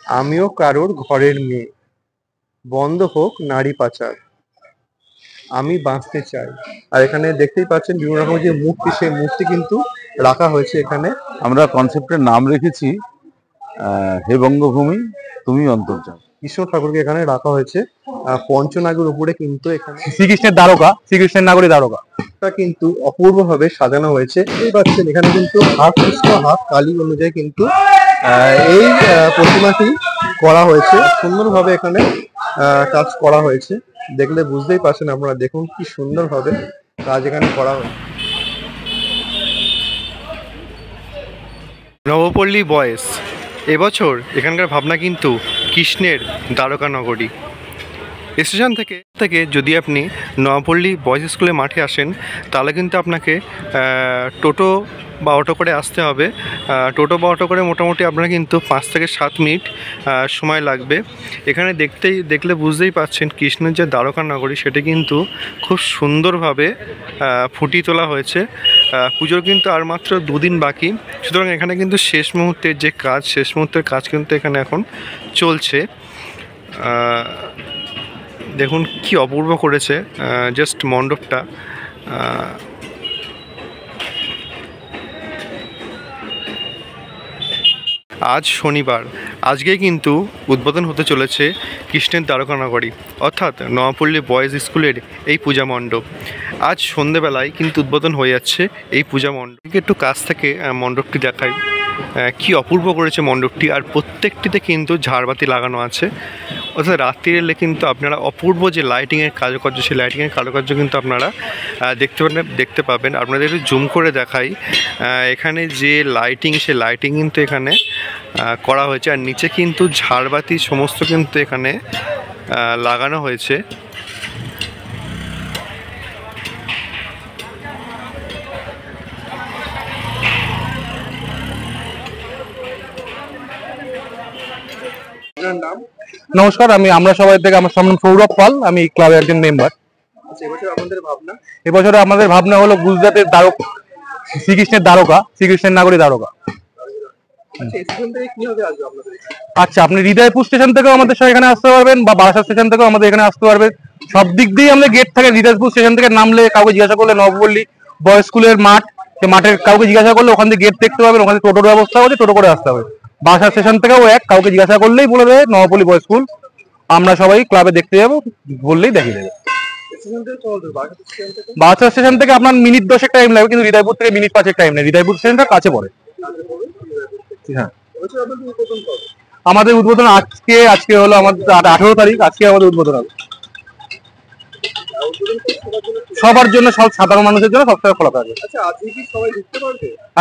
আমিও কারোর ঘরের মেয়ে, বন্ধ হোক নারী পাচার, আমি বাঁচতে চাই। আর এখানে দেখতেই পাচ্ছেন বিভিন্ন রকম যে মূর্তি, সেই মূর্তি কিন্তু রাখা হয়েছে এখানে। আমরা কনসেপ্টের নাম রেখেছি হে বঙ্গভূমি তুমি অন্তর্যামী। কৃষ্ণ ঠাকুরকে এখানে রাখা হয়েছে পঞ্চনাগের উপরে, কিন্তু এখানে শ্রীকৃষ্ণের দ্বারকা, শ্রীকৃষ্ণের নাগরী দ্বারকা কিন্তু অপূর্ব ভাবে সাজানো হয়েছে। এই পাচ্ছেন এখানে কিন্তু হাফ কৃষ্ণ হাফ কালী অনুযায়ী কিন্তু এই প্রতিমাটি করা হয়েছে। সুন্দরভাবে এখানে কাজ করা হয়েছে, দেখলে বুঝতেই পারছেন আপনারা। দেখুন কি সুন্দরভাবে কাজ এখানে করা হয়েছে। নবপল্লী বয়েজ এবছর এখানকার ভাবনা কিন্তু কৃষ্ণের দ্বারকা নগরী। স্টেশন থেকে যদি আপনি নবপল্লী বয়েজ স্কুলের মাঠে আসেন, তাহলে কিন্তু আপনাকে টোটো বা অটো করে আসতে হবে। টোটো বা অটো করে মোটামুটি আপনার কিন্তু 5 থেকে 7 মিনিট সময় লাগবে। এখানে দেখলে বুঝতেই পারছেন কৃষ্ণের যে দ্বারকা নগরী, সেটি কিন্তু খুব সুন্দরভাবে ফুটিয়ে তোলা হয়েছে। পুজোর কিন্তু আর মাত্র 2 দিন বাকি, সুতরাং এখানে কিন্তু শেষ মুহূর্তের কাজ কিন্তু এখানে এখন চলছে। দেখুন কি অপূর্ব করেছে জাস্ট মণ্ডপটা। আজ শনিবার, আজকেই কিন্তু উদ্বোধন হতে চলেছে কৃষ্ণের দ্বারকা নগরী, অর্থাৎ নবপল্লী বয়েজ স্কুলের এই পূজা মণ্ডপ। আজ সন্ধেবেলায় কিন্তু উদ্বোধন হয়ে যাচ্ছে এই পূজা মণ্ডপ। একটু কাছ থেকে মণ্ডপটি দেখাই, কি অপূর্ব করেছে মণ্ডপটি। আর প্রত্যেকটিতে কিন্তু ঝাড়বাতি লাগানো আছে, অর্থাৎ রাত্রি এলে কিন্তু আপনারা অপূর্ব যে লাইটিংয়ের কারুকার্য, সেই লাইটিংয়ের কারুকার্য কিন্তু আপনারা দেখতে পাবেন। আপনাদের একটু জুম করে দেখাই, এখানে যে লাইটিং, সেই লাইটিং কিন্তু এখানে করা হয়েছে। আর নিচে কিন্তু ঝাড়বাতি সমস্ত কিন্তু এখানে লাগানো হয়েছে। নমস্কার, আমরা সবাই থেকে আমার নাম সৌরভ পাল, আমি ক্লাবের একজন মেম্বার। এবছর আমাদের ভাবনা হলো গুজরাটের শ্রীকৃষ্ণের দ্বারকা, শ্রীকৃষ্ণের নাগরী দ্বারকা। আচ্ছা, আপনি হৃদয়পুর স্টেশন থেকেও আমাদের এখানে আসতে পারবেন, বা বারাসাত স্টেশন থেকেও আমাদের এখানে আসতে পারবেন। সব দিক দিয়ে আমাদের গেট থাকে। হৃদয়পুর স্টেশন থেকে নামলে কাউকে জিজ্ঞাসা করলে নবপল্লী বয়েজ স্কুলের মাঠ, সেই মাঠের কাউকে জিজ্ঞাসা করলে ওখান থেকে গেট দেখতে পাবেন, ওখানে টোটোর ব্যবস্থা আছে, টোটো করে আসতে হবে। বারাসাত স্টেশন থেকেও কাউকে জিজ্ঞাসা করলেই বলে দেবে নবপল্লী বয়েজ স্কুল। আমরা সবাই ক্লাবে দেখতে যাবো, বললেই দেখিয়ে দেবে। বারাসাত স্টেশন থেকে আপনার মিনিট 10 টাইম লাগবে, কিন্তু হৃদয়পুর থেকে মিনিট 5 টাইম নেই। হৃদয়পুর স্টেশনটা কাছে পড়ে। হ্যাঁ, আমাদের উদ্বোধন আজকে হলো আমাদের 18 তারিখ, আজকে আমাদের উদ্বোধন হবে। সবার জন্য, সব সাধারণ মানুষের জন্য সবসময় খোলা থাকবে।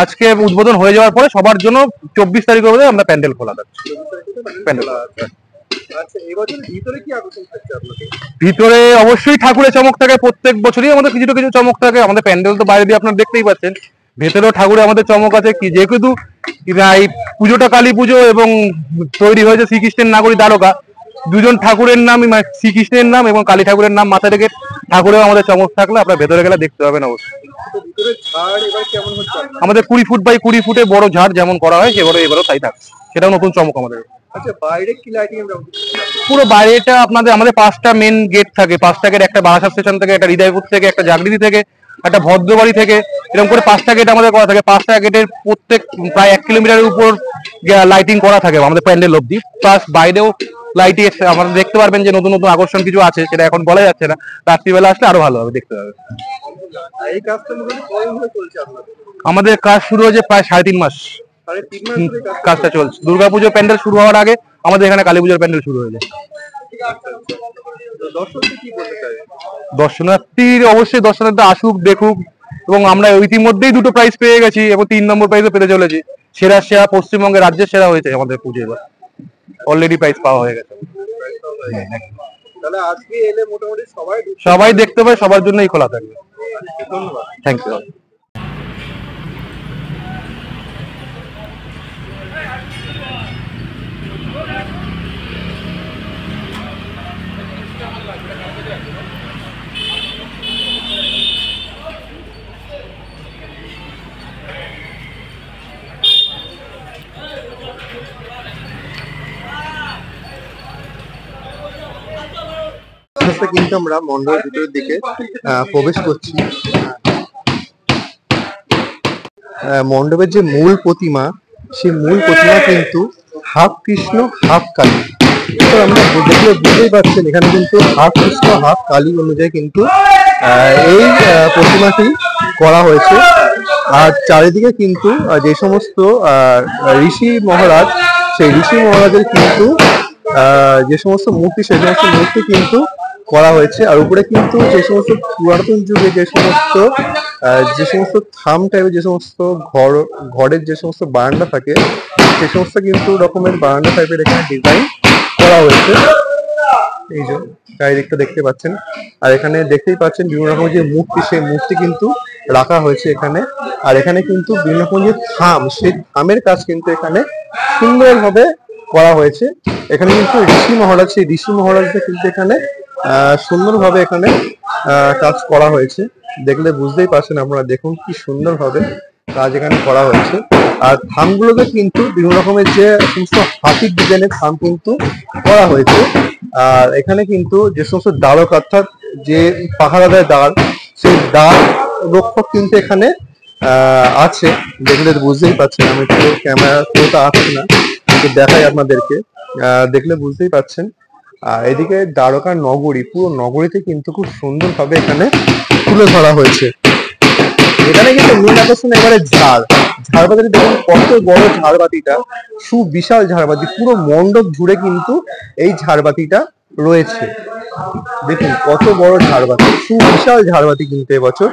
আজকে উদ্বোধন হয়ে যাওয়ার পরে সবার জন্য 24 তারিখ অবধি আমরা প্যান্ডেল খোলা থাকছে। ভিতরে অবশ্যই ঠাকুরের চমক থাকে, প্রত্যেক বছরই আমাদের কিছু কিছু চমক থাকে। আমাদের প্যান্ডেল তো বাইরে দিয়ে আপনারা দেখতেই পাচ্ছেন, ভেতরেও ঠাকুরের আমাদের চমক আছে। যেহেতু এই পুজোটা কালী পুজো এবং তৈরি হয়েছে শ্রীকৃষ্ণের নাগরী দ্বারকা, দুজন ঠাকুরের নাম, শ্রীকৃষ্ণের নাম এবং কালী ঠাকুরের নাম মাথায় রেখে ঠাকুরেও আমাদের চমক থাকলে আপনার ভেতরে গেলে দেখতে পাবেন অবশ্যই। আমাদের 20 ফুট বাই 20 ফুটে বড় ঝাড় যেমন করা হয়, সেবারও এবারও তাই থাকছে, সেটাও নতুন চমক আমাদের। পুরো বাইরেটা আমাদের 5টা মেন গেট থাকে। 5টা গেট, একটা বারাসাত স্টেশন থেকে, একটা হৃদয়পুর থেকে, একটা জাগৃতি থেকে, একটা ভদ্রবাড়ি থেকে, এরকম করে 5টা গেট আমাদের করা থাকে। 5টা গেটের প্রত্যেক প্রায় 1 কিলোমিটারের উপর লাইটিং করা থাকে আমাদের প্যান্ডেল অব্দি। প্লাস বাইরেও লাইটিং আমাদের দেখতে পারবেন যে নতুন নতুন আকর্ষণ কিছু আছে, সেটা এখন বলা যাচ্ছে না। রাত্রিবেলা আসলে আরো ভালো হবে, দেখতে পাবে। আমাদের কাজ শুরু হয়েছে প্রায় 3.5 মাস। কাজটা চলছে। দুর্গাপুজোর প্যান্ডেল শুরু হওয়ার আগে আমাদের এখানে কালী পুজোর প্যান্ডেল শুরু হয়ে যায়। দর্শনার্থী অবশ্যই আসুক, দেখুক। এবং আমরা ইতিমধ্যেই 2টো প্রাইজ পেয়ে গেছি এবং 3 নম্বর প্রাইজও পেতে চলেছি। সেরা পশ্চিমবঙ্গের রাজ্যের সেরা হয়েছে আমাদের পুজো, এবার অলরেডি প্রাইজ পাওয়া হয়ে গেছে। সবাই দেখতে পাবে, সবার জন্যই খোলা থাকবে। Thank you. আস্তে আস্তে কিন্তু আমরা মণ্ডপের ভিতরের দিকে প্রবেশ করছি। মণ্ডপের যে মূল প্রতিমা, সেই মূল প্রতিমা কিন্তু হাফ কৃষ্ণ হাফ কালী। তো আমরা দেখলে বুঝতেই পারছেন এখানে কিন্তু হাফ কৃষ্ণ হাফ কালী অনুযায়ী কিন্তু এই প্রতিমাটি করা হয়েছে। আর চারিদিকে কিন্তু যে সমস্ত ঋষি মহারাজ, সেই ঋষি মহারাজের কিন্তু যে সমস্ত মূর্তি, সেই সমস্ত মূর্তি কিন্তু করা হয়েছে। আর উপরে কিন্তু যে সমস্ত পুরাতন যুগে যে সমস্ত থাম টাইপের যে সমস্ত ঘরের যে সমস্ত বারান্দা থাকে, সে সমস্ত কিন্তু রকমের বারান্দা টাইপের এখানে ডিজাইন করা হয়েছে। এই যে চারিদিকটা দেখতে পাচ্ছেন, আর এখানে দেখতেই পাচ্ছেন বিভিন্ন রকমের যে মূর্তি, সেই মূর্তি কিন্তু রাখা হয়েছে এখানে। আর এখানে কিন্তু বিভিন্ন রকম যে থাম, সেই থামের কাজ কিন্তু এখানে সুন্দরভাবে করা হয়েছে। এখানে কিন্তু ঋষি মহারাজ, সেই ঋষি মহারাজদের কিন্তু এখানে সুন্দরভাবে এখানে কাজ করা হয়েছে। দেখলে বুঝতেই পারছেন আপনারা, দেখুন কি সুন্দরভাবে কাজ এখানে করা হয়েছে। আর থামগুলোতে কিন্তু বিভিন্ন রকমের যে সমস্ত হাতির ডিজাইনের থাম কিন্তু করা হয়েছে। আর এখানে কিন্তু যে সমস্ত দ্বারক, অর্থাৎ যে পাহারা দেয় দ্বার, সেই দ্বার রক্ষক কিন্তু এখানে আছে। দেখলে বুঝতেই পারছেন, আমি তো ক্যামেরা তো আসছে না, কিন্তু দেখাই আপনাদেরকে, দেখলে বুঝতেই পারছেন। এদিকে দ্বারকা নগরী, পুরো নগরীতে কিন্তু খুব সুন্দরভাবে এখানে তুলে ধরা হয়েছে। এখানে কিন্তু মূল আকর্ষণ এবারে ঝাড়বাতিটা দেখুন কত বড় ঝাড়বাতিটা, সুবিশাল ঝাড়বাতি, পুরো মণ্ডপ জুড়ে কিন্তু এই ঝাড়বাতিটা রয়েছে। দেখুন কত বড় ঝাড়বাতি, সুবিশাল ঝাড়বাতি কিন্তু এবছর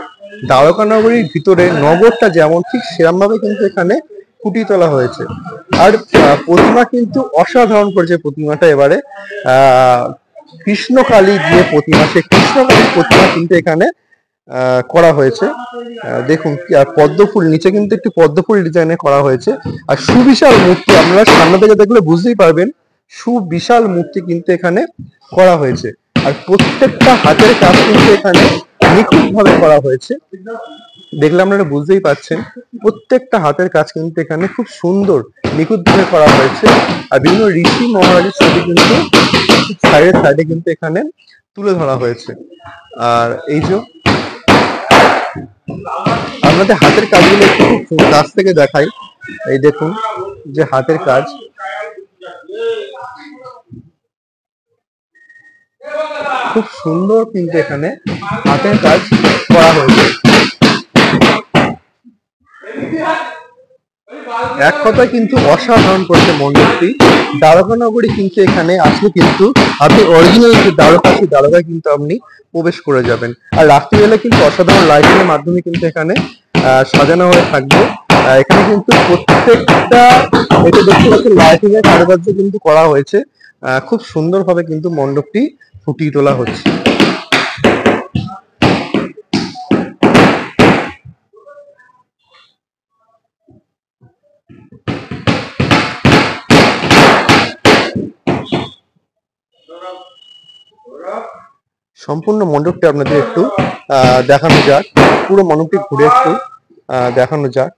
দ্বারকা নগরীর ভিতরে নগরটা যেমন, ঠিক সেরকম ভাবে কিন্তু এখানে ফুটিয়ে তোলা হয়েছে। আর প্রতিমা কিন্তু অসাধারণ করেছে প্রতিমাটা এবারে। কৃষ্ণকালী যে প্রতিমা, সেই কৃষ্ণকালীর প্রতিমা কিন্তু এখানে করা হয়েছে। দেখুন পদ্মফুল, নিচে কিন্তু একটি পদ্মফুল ডিজাইনে করা হয়েছে। আর সুবিশাল মূর্তি, আপনারা সামনে থেকে দেখলে বুঝতেই পারবেন, সুবিশাল মূর্তি কিন্তু এখানে করা হয়েছে। আর প্রত্যেকটা হাতের কাজ কিন্তু এখানে নিখুঁত ভাবে করা হয়েছে। দেখলে আপনারা বুঝতেই পারছেন, প্রত্যেকটা হাতের কাজ কিন্তু এখানে খুব সুন্দর নিখুঁত ভাবে করা হয়েছে। আর বিভিন্ন ঋষি মহারাজের ছবি কিন্তু সাইডে কিন্তু এখানে তুলে ধরা হয়েছে। আর এই যে আপনাদের হাতের কাজগুলো একটু খুব কাছ থেকে দেখাই। এই দেখুন যে হাতের কাজ, খুব সুন্দর কিন্তু এখানে হাতের কাজ করা হয়েছে। এক কথায় কিন্তু অসাধারণ করেছে মণ্ডপটি। দ্বারকা নগরী কিন্তু এখানে আসলে কিন্তু আপনি অরিজিনাল যে দ্বারকা, সেই দ্বারকায় কিন্তু আপনি প্রবেশ করে যাবেন। আর রাত্রিবেলা কিন্তু অসাধারণ লাইটিং এর মাধ্যমে কিন্তু এখানে সাজানো হয়ে থাকবে। এখানে কিন্তু প্রত্যেকটা, এটা দেখতে পাচ্ছেন লাইটিং এর কারুকার্য কিন্তু করা হয়েছে। খুব সুন্দরভাবে কিন্তু মণ্ডপটি ফুটিয়ে তোলা হচ্ছে। সম্পূর্ণ মণ্ডপটি আপনাদের একটু দেখানো যাক, পুরো মণ্ডপটি ঘুরে একটু দেখানো যাক।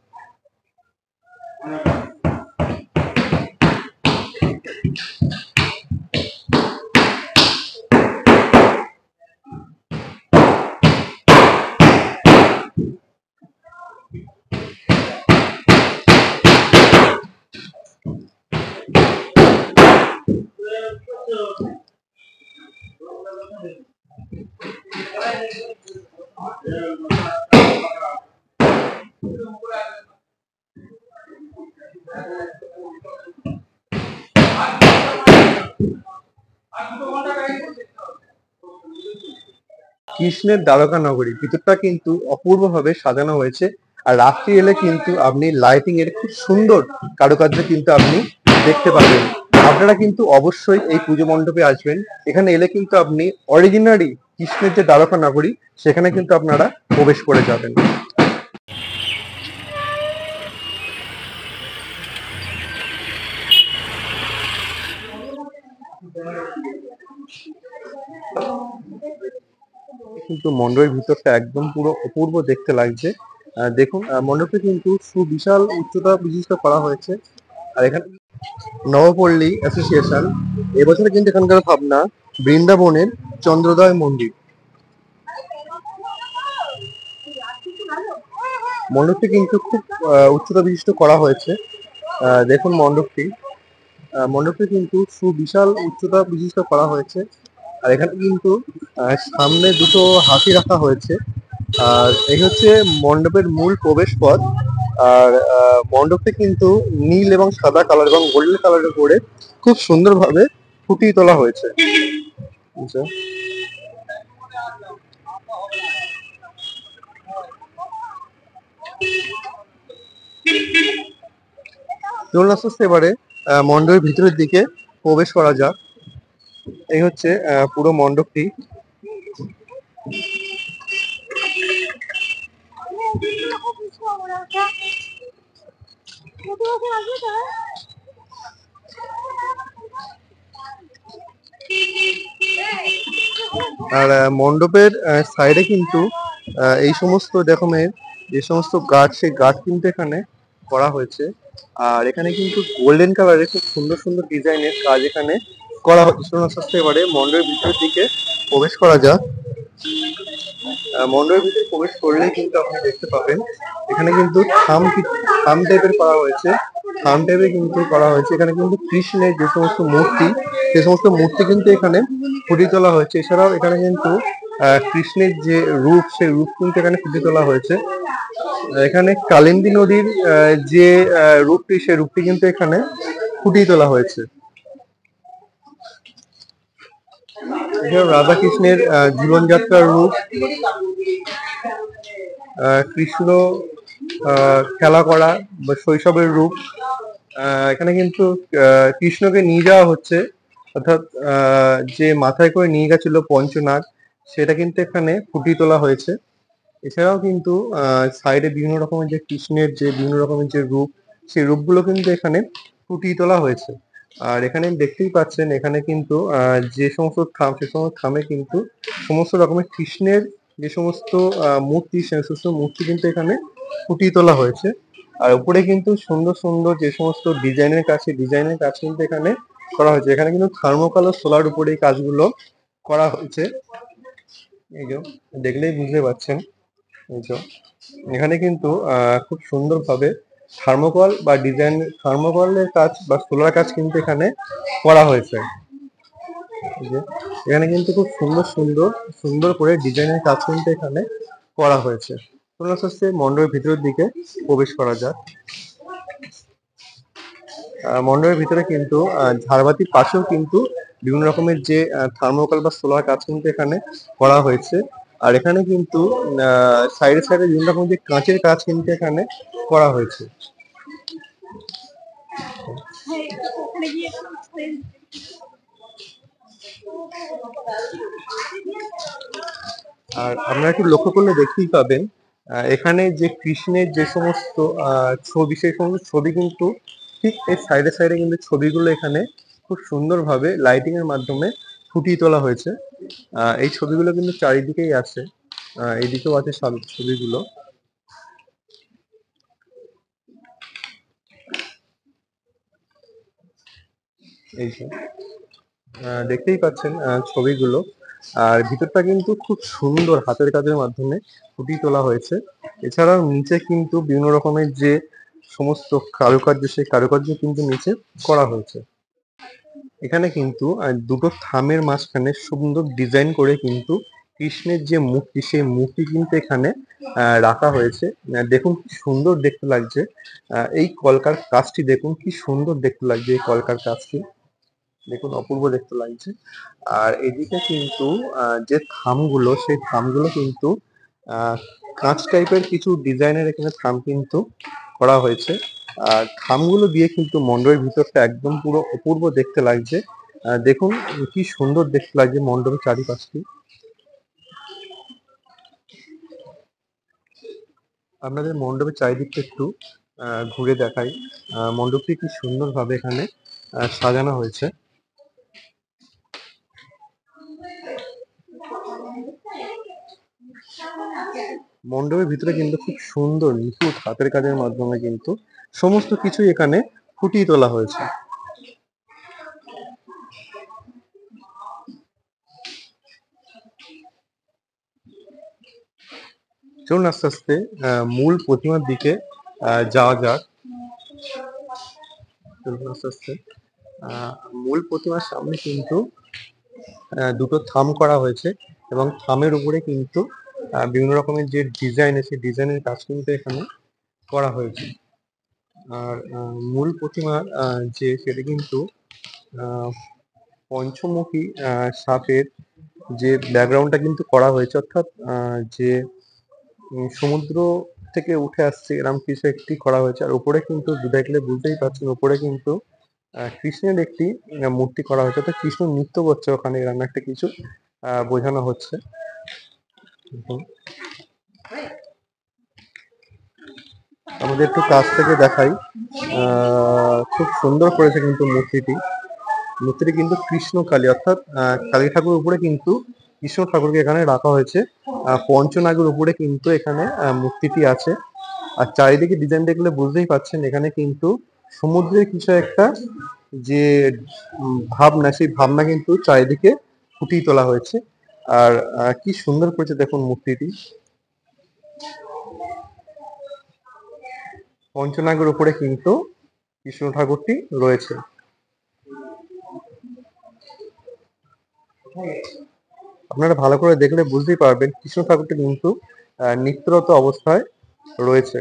কৃষ্ণের দ্বারকা নগরী ভিতরটা কিন্তু অপূর্বভাবে সাজানো হয়েছে। আর রাত্রি এলে কিন্তু আপনি লাইটিং এর খুব সুন্দর কারুকার্য কিন্তু আপনি দেখতে পাবেন। আপনারা কিন্তু অবশ্যই এই পুজো মণ্ডপে আসবেন। এখানে এলে কিন্তু আপনি অরিজিনালি কৃষ্ণের যে দ্বারকা নগরী, সেখানে কিন্তু আপনারা প্রবেশ করে যাবেন। কিন্তু মণ্ডপের ভিতরটা একদম পুরো অপূর্ব দেখতে লাগছে। দেখুন মণ্ডপটি কিন্তু সুবিশাল উচ্চতা বিশিষ্ট করা হয়েছে। আর এখানে নবপল্লী অ্যাসোসিয়েশন এবছরে কিন্তু এখানকার ভাবনা বৃন্দাবনের চন্দ্রোদয় মন্দির। মণ্ডপটি কিন্তু খুব উচ্চতা বিশিষ্ট করা হয়েছে। দেখুন মণ্ডপটি কিন্তু সুবিশাল উচ্চতা বিশিষ্ট করা হয়েছে। আর এখানে কিন্তু সামনে দুটো হাতি রাখা হয়েছে। আর এই হচ্ছে মণ্ডপের মূল প্রবেশ পথ। আর মণ্ডপটি কিন্তু নীল এবং সাদা কালার এবং গোল্ডেন কালারের করে খুব সুন্দরভাবে ফুটিয়ে তোলা হয়েছে। আচ্ছা, চলুন আস্তে আস্তে এবারে মণ্ডপের ভিতরের দিকে প্রবেশ করা যাক। এই হচ্ছে পুরো মণ্ডপটি। আর মণ্ডপের সাইডে কিন্তু এই সমস্ত রকমের যে সমস্ত গাছ, সেই গাছ কিন্তু এখানে করা হয়েছে। আর এখানে কিন্তু গোল্ডেন কালারের খুব সুন্দর সুন্দর ডিজাইনের কাজ এখানে করা হচ্ছে। চলুন আস্তে আস্তে এবারে মণ্ডপের ভিতরের দিকে প্রবেশ করা যাক। মণ্ডপের ভিতরে প্রবেশ করলেই কিন্তু আপনি দেখতে পাবেন এখানে কিন্তু থাম টাইপের করা হয়েছে। থাম টাইপের কিন্তু করা হয়েছে। এখানে কিন্তু কৃষ্ণের যে সমস্ত মূর্তি, সে সমস্ত মূর্তি কিন্তু এখানে ফুটিয়ে তোলা হয়েছে। এছাড়াও এখানে কিন্তু কৃষ্ণের যে রূপ, সেই রূপ কিন্তু এখানে ফুটিয়ে তোলা হয়েছে। এখানে কালিন্দী নদীর যে রূপটি, সেই রূপটি কিন্তু এখানে ফুটিয়ে তোলা হয়েছে। এখানে রাধা কৃষ্ণের জীবনযাত্রার রূপ, কৃষ্ণ খেলা করা বা শৈশবের রূপ। এখানে কিন্তু কৃষ্ণকে নিয়ে যাওয়া হচ্ছে, অর্থাৎ যে মাথায় করে নিয়ে গেছিল পঞ্চনাগ, সেটা কিন্তু এখানে ফুটিয়ে তোলা হয়েছে। এছাড়াও কিন্তু সাইডে বিভিন্ন রকমের যে কৃষ্ণের যে বিভিন্ন রকমের যে রূপ, সেই রূপগুলো কিন্তু এখানে ফুটিয়ে তোলা হয়েছে। আর এখানে দেখতেই পাচ্ছেন এখানে কিন্তু যে সমস্ত থাম, সে সমস্ত থামে কিন্তু সমস্ত রকমের কৃষ্ণের যে সমস্ত মূর্তি, সে সমস্ত মূর্তি কিন্তু এখানে ফুটিয়ে তোলা হয়েছে। আর উপরে কিন্তু সুন্দর সুন্দর যে সমস্ত ডিজাইনের কাজ কিন্তু এখানে করা হয়েছে। এখানে কিন্তু থার্মোকল ও সোলার উপরে এই কাজগুলো করা হয়েছে। এই যে দেখলেই বুঝতে পারছেন। এই যে এখানে কিন্তু খুব সুন্দরভাবে থার্মোকলের কাজ বা সোলার কাজ কিন্তু এখানে করা হয়েছে। এই যে এখানে কিন্তু খুব সুন্দর করে ডিজাইনের কাজ কিন্তু এখানে করা হয়েছে। চলুন আস্তে আস্তে মণ্ডপের ভিতরের দিকে প্রবেশ করা যাক। মণ্ডপের ভিতরে কিন্তু ঝাড়বাতির পাশেও কিন্তু বিভিন্ন রকমের যে থার্মোকল বা সোলার কাজ কিন্তু এখানে করা হয়েছে। আর এখানে কিন্তু সাইডে সাইডে বিভিন্ন রকমের যে কাঁচের কাজ কিন্তু এখানে করা হয়েছে। আর আপনারা একটু লক্ষ্য করলে দেখতেই পাবেন এখানে যে কৃষ্ণের যে সমস্ত ছবি, সেই সমস্ত ছবি কিন্তু ঠিক এই সাইডে সাইডে কিন্তু ছবিগুলো এখানে খুব সুন্দরভাবে লাইটিং এর মাধ্যমে ফুটিয়ে তোলা হয়েছে। এই ছবিগুলো কিন্তু চারিদিকেই আছে, এইদিকেও আছে সব ছবিগুলো। এই যে দেখতেই পাচ্ছেন ছবিগুলো। আর ভিতরটা কিন্তু খুব সুন্দর হাতের কাজের মাধ্যমে ফুটিয়ে তোলা হয়েছে। এছাড়াও নিচে কিন্তু বিভিন্ন রকমের যে সমস্ত কারুকার্য, সেই কারুকার্য কিন্তু নিচে করা হয়েছে। এখানে কিন্তু দুটো থামের মাঝখানে সুন্দর ডিজাইন করে কিন্তু কৃষ্ণের যে মূর্তি, সেই মূর্তি কিন্তু এখানে রাখা হয়েছে। দেখুন কি সুন্দর দেখতে লাগছে। এই কলকার কাজটি দেখুন কি সুন্দর দেখতে লাগছে। এই কলকার কাজটি দেখুন অপূর্ব দেখতে লাগছে। আর এদিকে কিন্তু যে থামগুলো, সেই থামগুলো কিন্তু কাঁচ টাইপের কিছু ডিজাইনের এখানে থাম কিন্তু করা হয়েছে। আর থামগুলো দিয়ে কিন্তু মণ্ডপের ভিতরটা একদম পুরো অপূর্ব দেখতে লাগছে। দেখুন কি সুন্দর দেখতে লাগছে মণ্ডপের চারিপাশটি। আপনাদের মণ্ডপের চারিদিকটা একটু ঘুরে দেখাই। মণ্ডপটি কি সুন্দরভাবে এখানে সাজানো হয়েছে। মণ্ডপের ভিতরে কিন্তু খুব সুন্দর নিখুঁত হাতের কাজের মাধ্যমে কিন্তু সমস্ত কিছুই এখানে ফুটিয়ে তোলা হয়েছে। চলুন আস্তে আস্তে মূল প্রতিমার দিকে যাওয়া যাক। চলুন আস্তে আস্তে মূল প্রতিমার সামনে কিন্তু দুটো থাম করা হয়েছে এবং থামের উপরে কিন্তু বিভিন্ন রকমের যে ডিজাইন আছে ডিজাইনের কাজ কিন্তু এখানে করা হয়েছে। আর মূল প্রতিমার যে সেটা কিন্তু পঞ্চমুখী সাপের যে ব্যাকগ্রাউন্ডটা কিন্তু করা হয়েছে, অর্থাৎ যে সমুদ্র থেকে উঠে আসছে এরকম কিছু একটি করা হয়েছে। আর উপরে কিন্তু দেখলে বুঝতেই পারছেন উপরে কিন্তু কৃষ্ণের একটি মূর্তি করা হয়েছে, অর্থাৎ কৃষ্ণ নৃত্য করছে ওখানে, এরকম একটা কিছু বোঝানো হচ্ছে। আমাদের একটু কাছ থেকে দেখাই, খুব সুন্দর করেছে কিন্তু মূর্তিটি কিন্তু কৃষ্ণ কালী, অর্থাৎ কালী ঠাকুর উপরে কিন্তু কৃষ্ণ ঠাকুরকে এখানে রাখা হয়েছে। পঞ্চনাগের উপরে কিন্তু এখানে মূর্তিটি আছে। আর চারিদিকে ডিজাইন দেখলে বুঝতেই পারছেন এখানে কিন্তু সমুদ্রের কিছু একটা যে ভাবনা, সেই ভাবনা কিন্তু চারিদিকে ফুটিয়ে তোলা হয়েছে। আর কি সুন্দর করেছে দেখুন মূর্তিটি। পঞ্চনাগের উপরে কিন্তু কৃষ্ণ ঠাকুরটি রয়েছে। আপনারা ভালো করে দেখলে বুঝতেই পারবেন কৃষ্ণ ঠাকুরটি কিন্তু নিত্যরত অবস্থায় রয়েছে।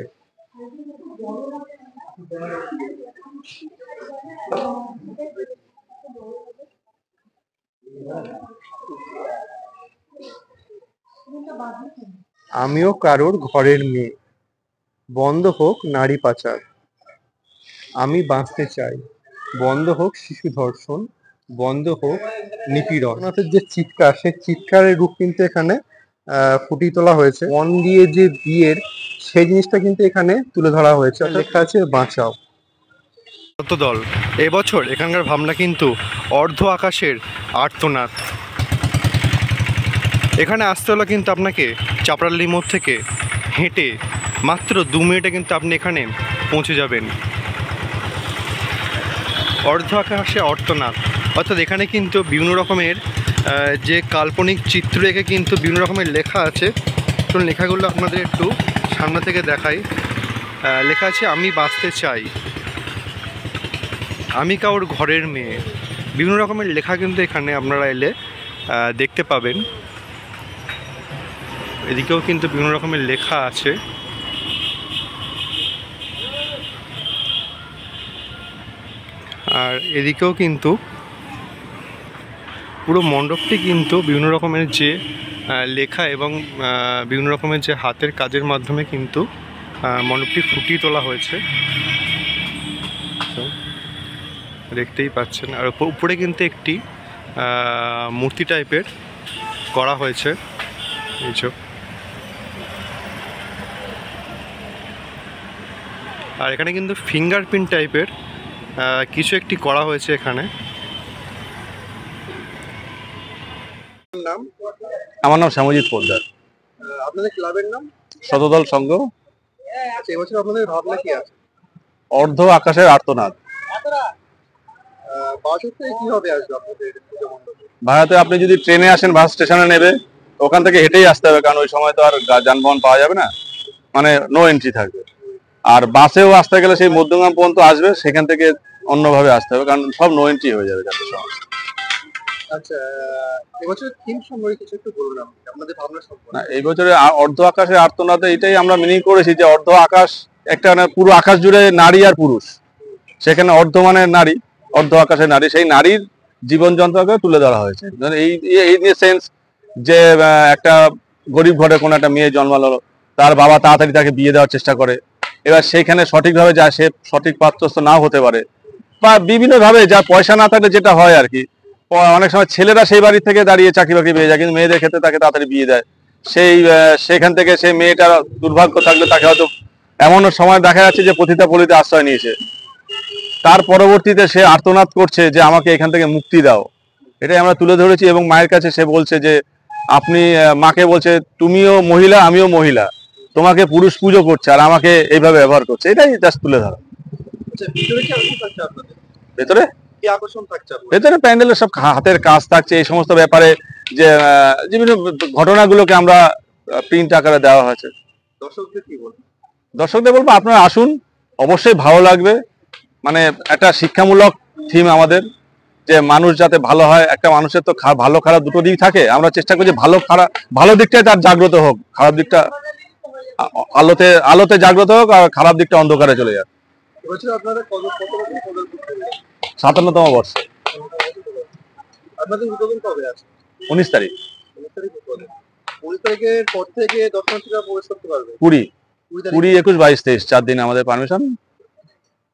আমিও কারোর ঘরের মেয়ে, বন্ধ হোক নারী পাচার, আমি বাঁচতে চাই, বন্ধ হোক শিশু ধর্ষণ, বন্ধ হোক নিপীড়ন। যে চিৎকার, সেই চিৎকারের রূপ কিন্তু এখানে ফুটিয়ে তোলা হয়েছে। মন দিয়ে যে বিয়ের সেই জিনিসটা কিন্তু এখানে তুলে ধরা হয়েছে। লেখা আছে বাঁচাও। দল এবছর এখানকার ভাবনা কিন্তু অর্ধ আকাশের আর্তনাদ। এখানে আসতে হলে কিন্তু আপনাকে চাপড়ালি মোড় থেকে হেঁটে মাত্র 2 মিনিটে কিন্তু আপনি এখানে পৌঁছে যাবেন। অর্ধ আকাশে আর্তনাদ, অর্থাৎ এখানে কিন্তু বিভিন্ন রকমের যে কাল্পনিক চিত্র এঁকে কিন্তু বিভিন্ন রকমের লেখা আছে। তো লেখাগুলো আপনাদের একটু সামনে থেকে দেখাই। লেখা আছে আমি বাঁচতে চাই, আমি কারোর ঘরের মেয়ে। বিভিন্ন রকমের লেখা কিন্তু এখানে আপনারা এলে দেখতে পাবেন। এদিকেও কিন্তু বিভিন্ন রকমের লেখা আছে। আর এদিকেও কিন্তু পুরো মণ্ডপটি কিন্তু বিভিন্ন রকমের যে লেখা এবং বিভিন্ন রকমের যে হাতের কাজের মাধ্যমে কিন্তু মণ্ডপটি ফুটিয়ে তোলা হয়েছে, দেখতেই পাচ্ছেন। আর উপরে কিন্তু একটি মূর্তি টাইপের করা হয়েছে এইসব। আর এখানে কিন্তু ফিঙ্গারপ্রিন্ট টাইপের কিছু একটি করা হয়েছে এখানে। নাম? আমার নাম শ্যামজিৎ পোদ্দার। আপনাদের ক্লাবের নাম? শতদল সংঘ। আচ্ছা, এবছর আপনাদের ভাবনা কি আছে? অর্ধ আকাশের আর্তনাদ। কি হবে আসবে আপনাদের পুজো মণ্ডপে? ভাড়াতে আপনি যদি ট্রেনে আসেন বাস স্টেশনে নেবে, ওখান থেকে হেঁটেই আসতে হবে, কারণ ওই সময় তো আর যানবাহন পাওয়া যাবে না, মানে নো এন্ট্রি থাকবে। আর বাসেও আসতে গেলে সেই মধ্যমগ্রাম পর্যন্ত আসবে, সেখান থেকে অন্যভাবে আসতে হবে, কারণ সব নো এন্ট্রি হয়ে যাবে যাতে সময়। আচ্ছা, এবছর থিম সম্পর্কে কিছু একটু বলুন আপনাদের ভাবনা সম্পর্কে। না, এই বছরে অর্ধ আকাশের আর্তনাদে এটাই আমরা মিনিং করেছি যে অর্ধ আকাশ একটা পুরো আকাশ জুড়ে নারী আর পুরুষ, সেখানে অর্ধ মানে নারী, অর্ধ আকাশের নারী, সেই নারীর জীবন যন্ত্রকে তুলে ধরা হয়েছে। এই সেন্স যে একটা গরিব ঘরে কোনো একটা মেয়ে জন্মালো, তার বাবা তাড়াতাড়ি তাকে বিয়ে দেওয়ার চেষ্টা করে, এবার সেইখানে সঠিকভাবে যায়, সে সঠিক পাত্রস্থ নাও হতে পারে, বা বিভিন্নভাবে যা পয়সা না থাকলে যেটা হয় আর কি, অনেক সময় ছেলেরা সেই বাড়ি থেকে দাঁড়িয়ে চাকরি বাকরি পেয়ে যায়, কিন্তু মেয়েদের ক্ষেত্রে তাকে তাড়াতাড়ি বিয়ে দেয়। সেখান থেকে সেই মেয়েটার দুর্ভাগ্য থাকলে তাকে হয়তো এমনও সময় দেখা যাচ্ছে যে পতিতা পল্লীতে আশ্রয় নিয়েছে, তার পরবর্তীতে সে আর্তনাদ করছে যে আমাকে এখান থেকে মুক্তি দাও। এটাই আমরা তুলে ধরেছি। এবং মায়ের কাছে সে বলছে যে আপনি, মাকে বলছে তুমিও মহিলা আমিও মহিলা, তোমাকে পুরুষ পুজো করছে আর আমাকে এইভাবে ব্যবহার করছে, এটাই জাস্ট তুলে ধরা। ভেতরে কি আকর্ষণ থাকছে? ভেতরে প্যান্ডেলের সব হাতের কাজ থাকছে, এই সমস্ত ব্যাপারে যে বিভিন্ন ঘটনাগুলোকে আমরা প্রিন্ট আকারে দেওয়া হয়েছে। দর্শকদের কি বলবো? দর্শকদের বলবো আপনারা আসুন, অবশ্যই ভালো লাগবে। মানে একটা শিক্ষামূলক থিম আমাদের, যে মানুষ যাতে ভালো হয়। একটা মানুষের তো ভালো খারাপ দুটো দিক থাকে, আমরা চেষ্টা করি ভালো দিকটাই তার জাগ্রত হোক, খারাপ দিকটা আলোতে আলোতে জাগ্রত হোক, আর খারাপ দিকটা অন্ধকারে চলে যাক। 57তম বর্ষ। আপনাদের উদ্বোধন কবে আছে? 19 তারিখ। 19 তারিখের পর থেকে দর্শনার্থীরা প্রবেশ করতে পারবে? 20, 21, 22, 23 4 দিন আমাদের পারমিশন।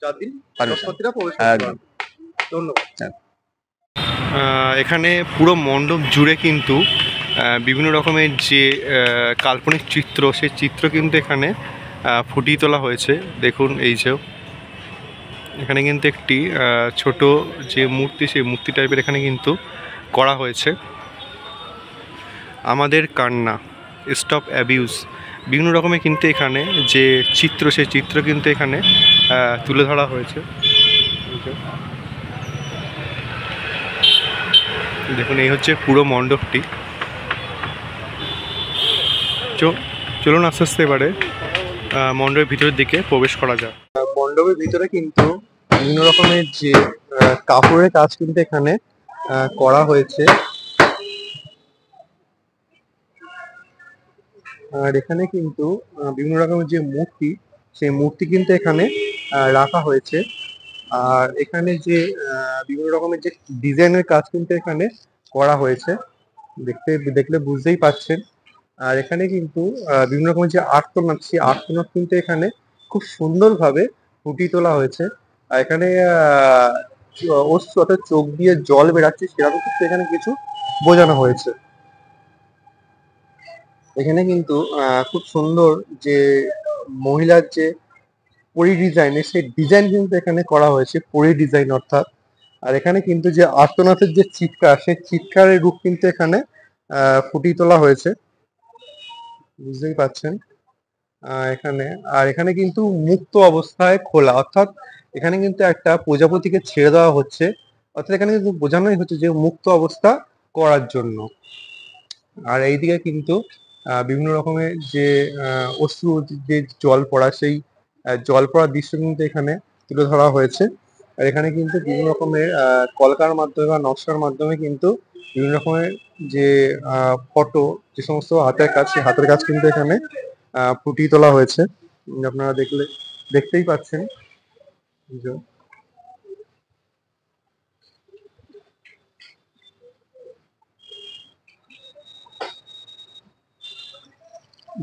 4 দিন Permission। দর্শনার্থীরা প্রবেশ করতে একদম। পারবে। ধন্যবাদ। এখানে পুরো মণ্ডপ জুড়ে কিন্তু বিভিন্ন রকমের যে কাল্পনিক চিত্র, সেই চিত্র কিন্তু এখানে ফুটিয়ে তোলা হয়েছে। দেখুন এই যে এখানে কিন্তু একটি ছোট যে মূর্তি, সেই মূর্তি টাইপের এখানে কিন্তু করা হয়েছে। আমাদের কান্না, স্টপ অ্যাবিউজ, বিভিন্ন রকমের কিন্তু এখানে যে চিত্র, সেই চিত্র কিন্তু এখানে তুলে ধরা হয়েছে। দেখুন এই হচ্ছে পুরো মণ্ডপটি। চলুন আস্তে আস্তে এবারে মণ্ডপের ভিতরের দিকে প্রবেশ করা যায়। মণ্ডপের ভিতরে কিন্তু বিভিন্ন রকমের যে কাপড়ের কাজ কিন্তু এখানে করা হয়েছে। আর এখানে কিন্তু বিভিন্ন রকমের যে মূর্তি, সেই মূর্তি কিন্তু এখানে রাখা হয়েছে। আর এখানে যে বিভিন্ন রকমের যে ডিজাইনের কাজ কিন্তু এখানে করা হয়েছে, দেখলে বুঝতেই পারছেন। আর এখানে কিন্তু বিভিন্ন রকমের যে আর্তনাদ, সেই আর্তনাদ কিন্তু এখানে খুব সুন্দরভাবে ফুটিয়ে তোলা হয়েছে। আর এখানে অশ্রু অর্থাৎ চোখ দিয়ে জল বেরাচ্ছে, সেরকম কিন্তু এখানে কিছু বোঝানো হয়েছে। এখানে কিন্তু খুব সুন্দর যে মহিলার যে পরি ডিজাইনের, সেই ডিজাইন কিন্তু এখানে করা হয়েছে, পরি ডিজাইন অর্থাৎ। আর এখানে কিন্তু যে আর্তনাথের যে চিৎকার, সেই চিৎকারের রূপ কিন্তু এখানে ফুটিয়ে তোলা হয়েছে, বুঝতেই পারছেন। এখানে কিন্তু মুক্ত অবস্থায় খোলা, অর্থাৎ এখানে কিন্তু একটা প্রজাপতিকে ছেড়ে দেওয়া হচ্ছে, অর্থাৎ এখানে কিন্তু বোঝানোই হচ্ছে যে মুক্ত অবস্থা করার জন্য। আর এইদিকে কিন্তু বিভিন্ন রকমের যে অশ্রু যে জল পড়া, সেই জল পড়ার দৃশ্য কিন্তু এখানে তুলে ধরা হয়েছে। আর এখানে কিন্তু বিভিন্ন রকমের কলকার মাধ্যমে বা নকশার মাধ্যমে কিন্তু বিভিন্ন রকমের যে ফটো, যে সমস্ত হাতের কাজ, সেই হাতের কাজ কিন্তু এখানে ফুটিয়ে তোলা হয়েছে। আপনারা দেখতেই পাচ্ছেন।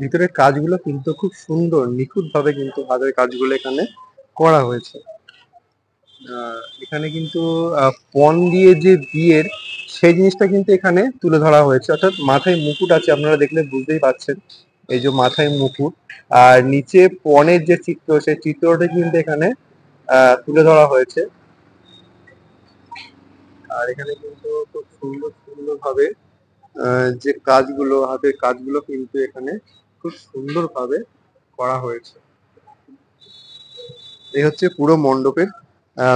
ভিতরের কাজগুলো কিন্তু খুব সুন্দর, নিখুঁত ভাবে কিন্তু হাতের কাজগুলো এখানে করা হয়েছে। এখানে কিন্তু পণ দিয়ে যে বিয়ের, সেই জিনিসটা কিন্তু এখানে তুলে ধরা হয়েছে, অর্থাৎ মাথায় মুকুট আছে, আপনারা দেখলে বুঝতেই পারছেন। এই যে মাথায় মুকুট, আর নিচে পণের যে চিত্র, সেই চিত্রটা কিন্তু এখানে তুলে ধরা হয়েছে। আর এখানে কিন্তু খুব সুন্দর ভাবে যে কাজগুলো, হাতের কাজগুলো কিন্তু এখানে খুব সুন্দরভাবে করা হয়েছে। এই হচ্ছে পুরো মণ্ডপের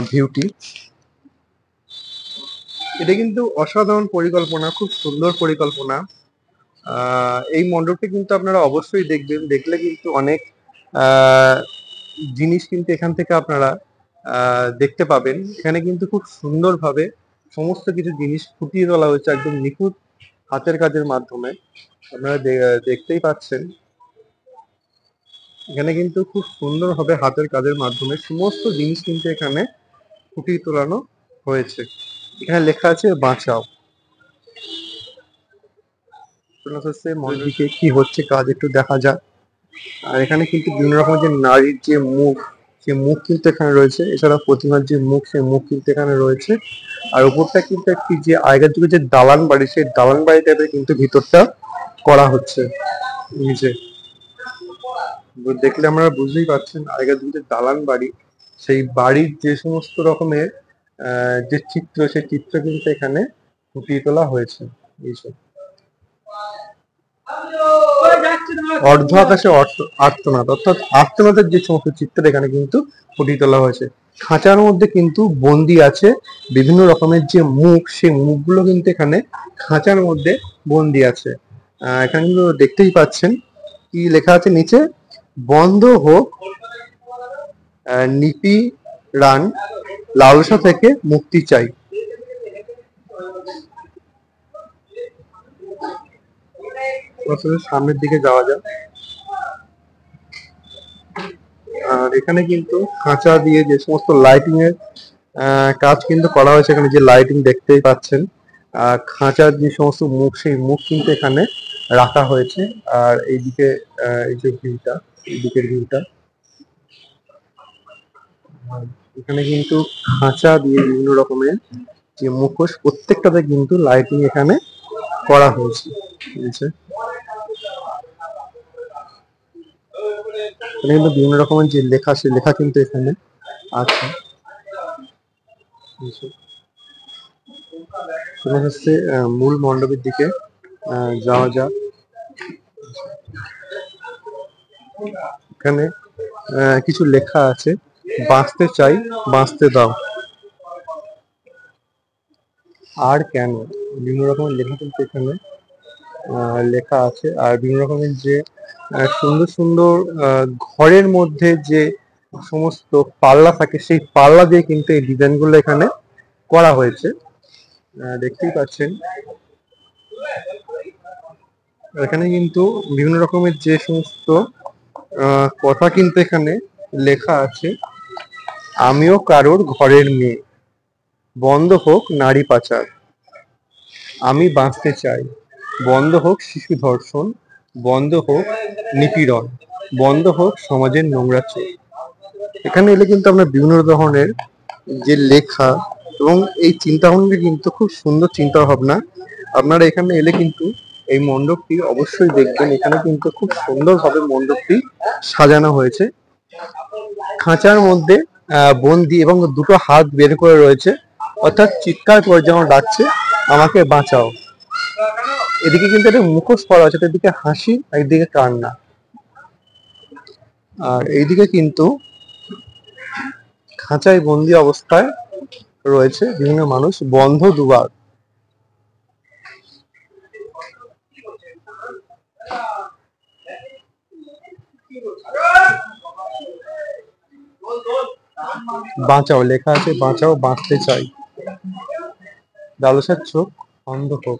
ভিউটি। এটা কিন্তু অসাধারণ পরিকল্পনা, খুব সুন্দর পরিকল্পনা। এই মণ্ডপটি কিন্তু আপনারা অবশ্যই দেখবেন, দেখলে কিন্তু অনেক জিনিস কিন্তু এখান থেকে আপনারা দেখতে পাবেন। এখানে কিন্তু খুব সুন্দরভাবে সমস্ত কিছু জিনিস ফুটিয়ে তোলা হয়েছে, একদম নিখুঁত হাতের কাজের মাধ্যমে। আপনারা দেখতেই পাচ্ছেন। এখানে কিন্তু খুব সুন্দরভাবে হাতের কাজের মাধ্যমে সমস্ত জিনিস কিন্তু এখানে ফুটিয়ে তোলানো হয়েছে। এখানে লেখা আছে বাঁচাও। মন্দিরে কি হচ্ছে কাজ একটু দেখা যাক। আর এখানে কিন্তু বিভিন্ন রকমের যে নারীর যে মুখ, সেই মুখ কিন্তু এখানে রয়েছে। এছাড়া প্রতিমার যে মুখ, সেই মুখ কিন্তু এখানে রয়েছে। আর উপরটা কিন্তু একটি যে আগের যুগে যে দালান বাড়ি, সেই দালান বাড়ি টাইপের কিন্তু ভিতরটা করা হচ্ছে। নিচে দেখলে আমরা বুঝতেই পারছেন, আগের যুগে যে দালান বাড়ি, সেই বাড়ির যে সমস্ত রকমের যে চিত্র, সেই চিত্র কিন্তু এখানে ফুটিয়ে তোলা হয়েছে। অর্ধ আকাশে আর্তনাদ, অর্থাৎ আর্তনাদের যে সমস্ত চিত্র এখানে কিন্তু ফুটিয়ে তোলা হয়েছে। খাঁচার মধ্যে কিন্তু বন্দি আছে বিভিন্ন রকমের যে মুখ, সেই মুখগুলো কিন্তু এখানে খাঁচার মধ্যে বন্দি আছে। এখানে কিন্তু দেখতেই পাচ্ছেন কি লেখা আছে নিচে, বন্ধ হোক নিপি রান, লালসা থেকে মুক্তি চাই। আসলে সামনের দিকে যাওয়া যাক। আর এখানে কিন্তু খাঁচা দিয়ে যে সমস্ত লাইটিং এর কাজ কিন্তু করা হয়েছে, এখানে যে লাইটিং দেখতেই পাচ্ছেন, খাঁচার যে সমস্ত মুখ, সেই মুখ কিন্তু এখানে রাখা হয়েছে। আর এইদিকে এই যে ভিউটা, এইদিকের ভিউটা, এখানে কিন্তু খাঁচা দিয়ে বিভিন্ন রকমের যে মুখোশ, প্রত্যেকটাতে কিন্তু লাইটিং এখানে করা হয়েছে। ঠিক আছে, এখানে কিন্তু বিভিন্ন রকমের যে লেখা, সেই লেখা কিন্তু এখানে আছে। তোমার হচ্ছে মূল মণ্ডপের দিকে যাওয়া যাক। এখানে কিছু লেখা আছে, বাঁচতে চাই বাঁচতে দাও, আর কেন, বিভিন্ন রকমের লেখা কিন্তু এখানে লেখা আছে। আর বিভিন্ন রকমের যে সুন্দর সুন্দর ঘরের মধ্যে যে সমস্ত পাল্লা থাকে, সেই পাল্লা দিয়ে কিন্তু এই ডিজাইন গুলো এখানে করা হয়েছে, দেখতেই পাচ্ছেন। এখানে কিন্তু বিভিন্ন রকমের যে সমস্ত কথা কিন্তু এখানে লেখা আছে। আমিও কারোর ঘরের মেয়ে, বন্ধ হোক নারী পাচার, আমি বাঁচতে চাই, বন্ধ হোক শিশু ধর্ষণ, বন্ধ হোক নিপীড়ন, বন্ধ হোক সমাজের নোংরা চোখ। এখানে এলে কিন্তু আমরা বিভিন্ন ধরনের যে লেখা এবং এই চিন্তা ভাবনা কিন্তু খুব সুন্দর চিন্তা ভাবনা। আপনারা এখানে এলে কিন্তু এই মণ্ডপটি অবশ্যই দেখবেন। এখানে কিন্তু খুব সুন্দরভাবে মণ্ডপটি সাজানো হয়েছে। খাঁচার মধ্যে বন্দি এবং দুটো হাত বের করে রয়েছে, অর্থাৎ চিৎকার করে যেমন ডাকছে, আমাকে বাঁচাও। এদিকে কিন্তু একটা মুখোশ পরা আছে, এদিকে হাসি, একদিকে কান্না। আর এইদিকে কিন্তু খাঁচায় বন্দি অবস্থায় রয়েছে বিভিন্ন মানুষ, বন্ধ দুবার। বাঁচাও লেখা আছে, বাঁচাও বাঁচতে চাই, লালসার চোখ অন্ধ হোক,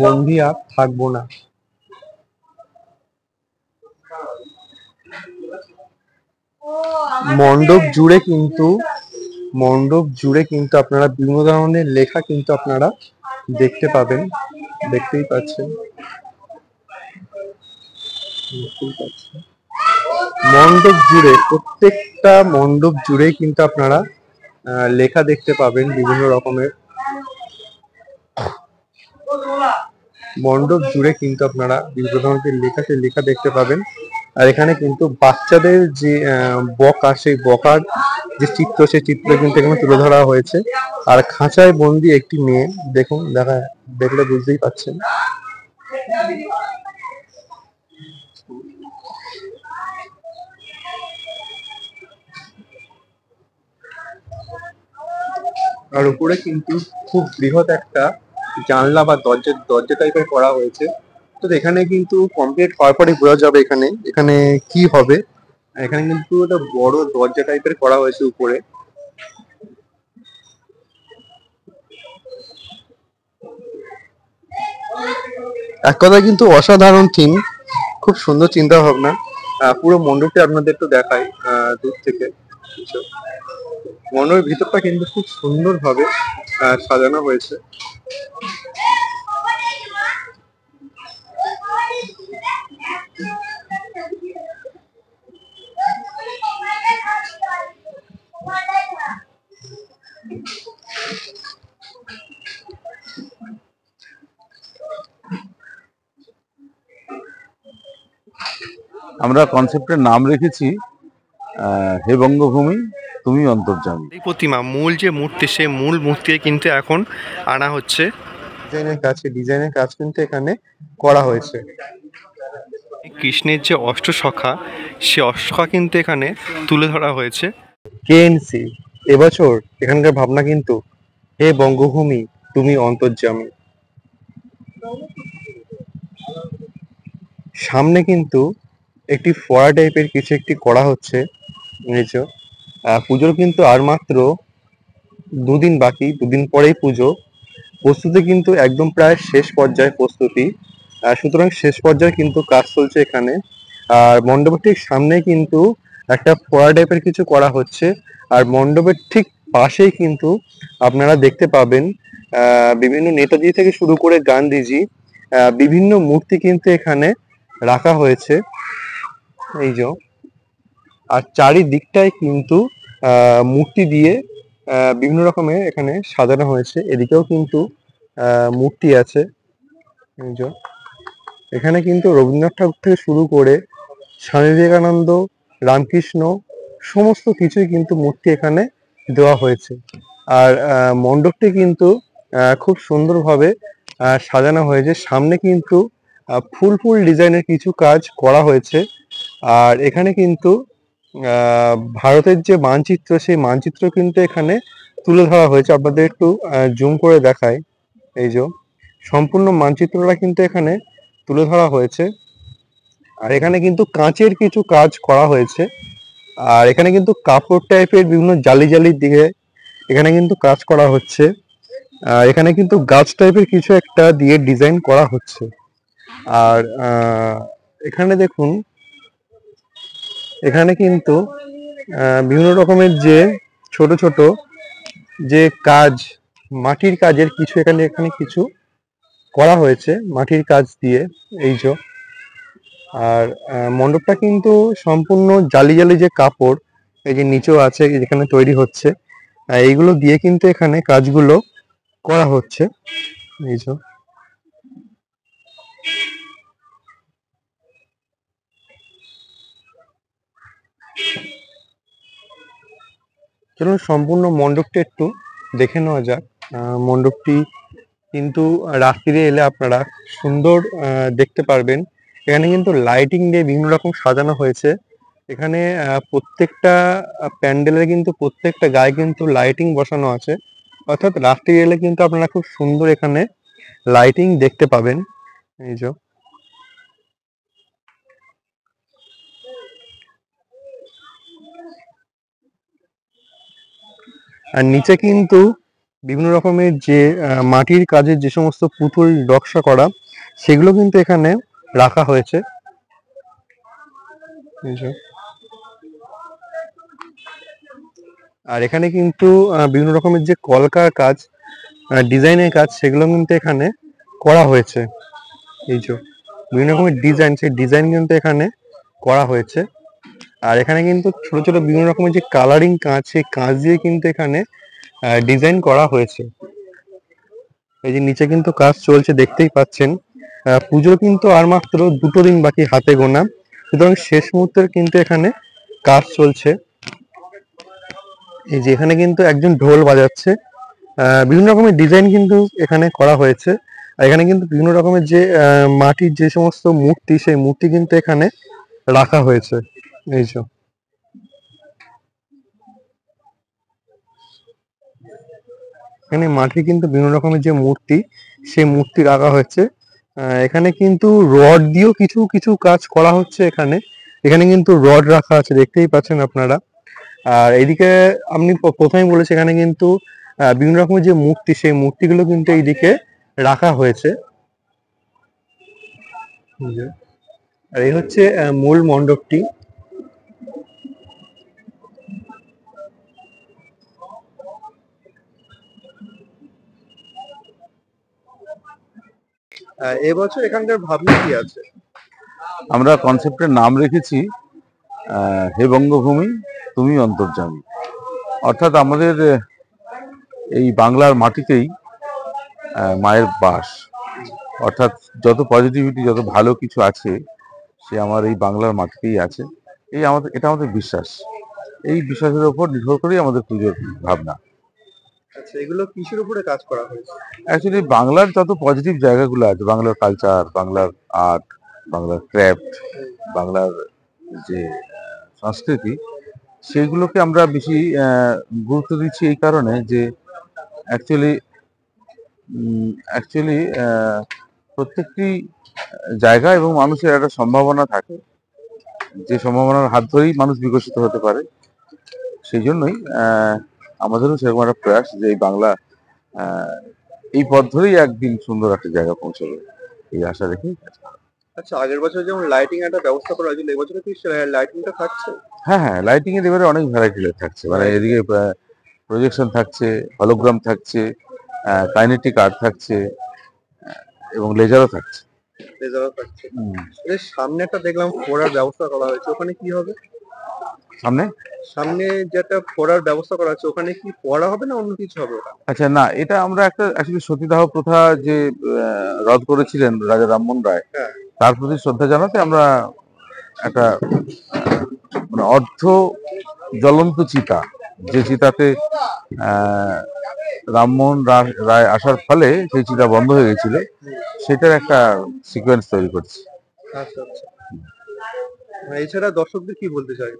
বন্দি আর থাকবো না। মণ্ডপ জুড়ে কিন্তু আপনারা বিভিন্ন ধরনের লেখা কিন্তু আপনারা দেখতে পাবেন, দেখতেই পাচ্ছেন। মণ্ডপ জুড়ে, প্রত্যেকটা মণ্ডপ জুড়ে কিন্তু আপনারা লেখা দেখতে পাবেন বিভিন্ন রকমের। মণ্ডপ জুড়ে কিন্তু আপনারা বিভিন্ন ধরনের লেখা, সেই লেখা দেখতে পাবেন। আর এখানে কিন্তু বাচ্চাদের যে বকা, সেই বকার যে চিত্র, সেই চিত্র কিন্তু এখানে তুলে ধরা হয়েছে। আর খাঁচায় বন্দি একটি মেয়ে, দেখুন, দেখলে বুঝতেই পাচ্ছেন। আর উপরে কিন্তু খুব বৃহৎ একটা জানলা বা দরজা টাইপের করা হয়েছে। তো এখানে কিন্তু কমপ্লিট হওয়ার পরে বোঝা যাবে এখানে কি হবে। এখানে কিন্তু একটা বড় দরজা টাইপের করা হয়েছে উপরে। এক কথায় কিন্তু অসাধারণ থিম, খুব সুন্দর চিন্তা ভাবনা। পুরো মণ্ডপটি আপনাদের একটু দেখাই দূর থেকে। মণ্ডপের ভিতরটা কিন্তু খুব সুন্দরভাবে সাজানো হয়েছে। আমরা কনসেপ্টের নাম রেখেছি হে বঙ্গভূমি তুমি অন্তর্যামী। এই প্রতিমা, মূল যে মূর্তি, সেই মূল মূর্তি কিন্তু এখন আনা হচ্ছে। ডিজাইনের কাজ কিন্তু এখানে করা হয়েছে। কৃষ্ণের যে অষ্টসখা, সে অষ্টসখা কিন্তু এখানে তুলে ধরা হয়েছে। কেএনসি এবছর এখানকার ভাবনা কিন্তু হে বঙ্গভূমি তুমি অন্তর্যামী। সামনে কিন্তু একটি ফোয়ারা টাইপের কিছু একটি করা হচ্ছে। বুঝেছো? পুজোর কিন্তু আর মাত্র দুদিন বাকি, দুদিন পরেই পুজো। প্রস্তুতি কিন্তু একদম প্রায় শেষ পর্যায়ে প্রস্তুতি। সুতরাং শেষ পর্যায়ে কিন্তু কাজ চলছে এখানে। আর মণ্ডপের ঠিক সামনে কিন্তু একটা ফোয়ারা টাইপের কিছু করা হচ্ছে। আর মণ্ডপের ঠিক পাশেই কিন্তু আপনারা দেখতে পাবেন বিভিন্ন নেতাজি থেকে শুরু করে গান্ধীজি, বিভিন্ন মূর্তি কিন্তু এখানে রাখা হয়েছে। এই যে, আর চারিদিকটাই কিন্তু মূর্তি দিয়ে বিভিন্ন রকমের এখানে সাজানো হয়েছে। এদিকেও কিন্তু মূর্তি আছে। এই যে, এখানে কিন্তু রবীন্দ্রনাথ ঠাকুর থেকে শুরু করে স্বামী বিবেকানন্দ, রামকৃষ্ণ, সমস্ত কিছুই কিন্তু মূর্তি এখানে দেওয়া হয়েছে। আর মণ্ডপটি কিন্তু খুব সুন্দরভাবে সাজানো হয়েছে। সামনে কিন্তু ফুল ফুল ডিজাইনের কিছু কাজ করা হয়েছে। আর এখানে কিন্তু ভারতের যে মানচিত্র, সেই মানচিত্র কিন্তু এখানে তুলে ধরা হয়েছে। আপনাদের একটু জুম করে দেখাই। এই যে, সম্পূর্ণ মানচিত্রটা কিন্তু এখানে তুলে ধরা হয়েছে। আর এখানে কিন্তু কাঁচের কিছু কাজ করা হয়েছে। আর এখানে কিন্তু কাপড় টাইপের বিভিন্ন জালি জালি দিয়ে এখানে কিন্তু কাজ করা হচ্ছে। আর এখানে কিন্তু গাছ টাইপের কিছু একটা দিয়ে ডিজাইন করা হচ্ছে। আর এখানে দেখুন, এখানে কিন্তু বিভিন্ন রকমের যে ছোট ছোট যে কাজ, মাটির কাজের কিছু এখানে এখানে কিছু করা হয়েছে মাটির কাজ দিয়ে। এই যে, আর মণ্ডপটা কিন্তু সম্পূর্ণ জালি জালি যে কাপড়, এই যে নিচেও আছে যেখানে তৈরি হচ্ছে, এইগুলো দিয়ে কিন্তু এখানে কাজগুলো করা হচ্ছে। এই যে, চলুন সম্পূর্ণ মণ্ডপটা একটু দেখে নেওয়া যাক। মণ্ডপটি কিন্তু রাত্রিরে এলে আপনারা সুন্দর দেখতে পারবেন। এখানে কিন্তু লাইটিং দিয়ে বিভিন্ন রকম সাজানো হয়েছে। এখানে প্রত্যেকটা প্যান্ডেলের কিন্তু প্রত্যেকটা গায়ে কিন্তু লাইটিং বসানো আছে। অর্থাৎ রাত্রি এলে কিন্তু আপনারা খুব সুন্দর এখানে লাইটিং দেখতে পাবেন। এই যে, আর নিচে কিন্তু বিভিন্ন রকমের যে মাটির কাজের যে সমস্ত পুতুল নকশা করা, সেগুলো কিন্তু এখানে রাখা হয়েছে। এই যে, আর এখানে কিন্তু বিভিন্ন রকমের যে কলকার কাজ, ডিজাইনের কাজ, সেগুলো কিন্তু এখানে করা হয়েছে। এই যে, বিভিন্ন রকমের ডিজাইন, সেই ডিজাইন কিন্তু এখানে করা হয়েছে। আর এখানে কিন্তু ছোট ছোট বিভিন্ন রকমের যে কালারিং কাঁচ, সেই কাঁচ দিয়ে কিন্তু এখানে ডিজাইন করা হয়েছে। এই যে নিচে কিন্তু কাজ চলছে, দেখতেই পাচ্ছেন। পুজো কিন্তু আর মাত্র দুটো দিন বাকি, হাতে গোনা। সুতরাং শেষ মুহূর্তের কিন্তু এখানে কাজ চলছে। এই যে, এখানে কিন্তু একজন ঢোল বাজাচ্ছে। বিভিন্ন রকমের ডিজাইন কিন্তু এখানে করা হয়েছে। আর এখানে কিন্তু বিভিন্ন রকমের যে মাটির যে সমস্ত মূর্তি, সেই মূর্তি কিন্তু এখানে রাখা হয়েছে। এই যে, এখানে মাটির কিন্তু বিভিন্ন রকমের যে মূর্তি, সেই মূর্তি রাখা হয়েছে। এখানে কিন্তু রড দিয়েও কিছু কিছু কাজ করা হচ্ছে। এখানে এখানে কিন্তু রড রাখা আছে, দেখতেই পাচ্ছেন আপনারা। আর এইদিকে আপনি প্রথমেই বলেছি, এখানে কিন্তু বিভিন্ন রকমের যে মূর্তি, সেই মূর্তিগুলো কিন্তু এইদিকে রাখা হয়েছে। আর এই হচ্ছে মূল মণ্ডপটি। এবছর এখানকার ভাবনা কি আছে? আমরা কনসেপ্টের নাম রেখেছি হে বঙ্গভূমি তুমি অন্তর্যামী। অর্থাৎ আমাদের এই বাংলার মাটিতেই মায়ের বাস। অর্থাৎ যত পজিটিভিটি, যত ভালো কিছু আছে, সে আমার এই বাংলার মাটিতেই আছে। এটা আমাদের বিশ্বাস। এই বিশ্বাসের উপর নির্ভর করেই আমাদের পুজোর ভাবনা। আচ্ছা, এগুলো কিসের উপরে কাজ করা হয়েছে? অ্যাকচুয়ালি বাংলার যত পজিটিভ জায়গাগুলো আছে, বাংলার কালচার, বাংলার আর্ট, বাংলার ক্রাফট, বাংলার যে সংস্কৃতি, সেইগুলোকে আমরা বেশি গুরুত্ব দিচ্ছি এই কারণে যে অ্যাকচুয়ালি প্রত্যেকটি জায়গা এবং মানুষের একটা সম্ভাবনা থাকে যে সম্ভাবনার হাত ধরেই মানুষ বিকশিত হতে পারে। সেই জন্যই আমাদেরও সেরকম একটা প্রয়াস যে এই বাংলা এই পথ ধরেই একদিন সুন্দর একটা জায়গা পৌঁছাবে, এই আশা রেখে। আচ্ছা, আগের বছর যেমন লাইটিং একটা ব্যবস্থা করা হয়েছিল, এবছরে কি লাইটিংটা থাকছে? হ্যাঁ হ্যাঁ, লাইটিং এর এবারে অনেক ভ্যারাইটি থাকছে, মানে এদিকে প্রজেকশন থাকছে, হলোগ্রাম থাকছে, কাইনেটিক আর্ট থাকছে, এবং লেজারও থাকছে। লেজারও থাকছে। এর সামনে একটা দেখলাম ফোড়ার ব্যবস্থা করা হয়েছে, ওখানে কি হবে? সামনে সামনে যেটা ফোড়ার ব্যবস্থা করা আছে, ওখানে কি ফোড়া হবে না অন্য কিছু হবে? আচ্ছা, না, এটা আমরা একটা অ্যাকচুয়ালি সতীদাহ প্রথা যে রদ করেছিলেন রাজা রামমোহন রায়, হ্যাঁ, তার প্রতি শ্রদ্ধা জানাতে আমরা একটা মানে অর্ধ জ্বলন্ত চিতা, যে চিতাতে রামমোহন রায় আসার ফলে সেই চিতা বন্ধ হয়ে গেছিল, সেটার একটা সিকোয়েন্স তৈরি করছি। আচ্ছা আচ্ছা। এছাড়া দর্শকদের কি বলতে চাই?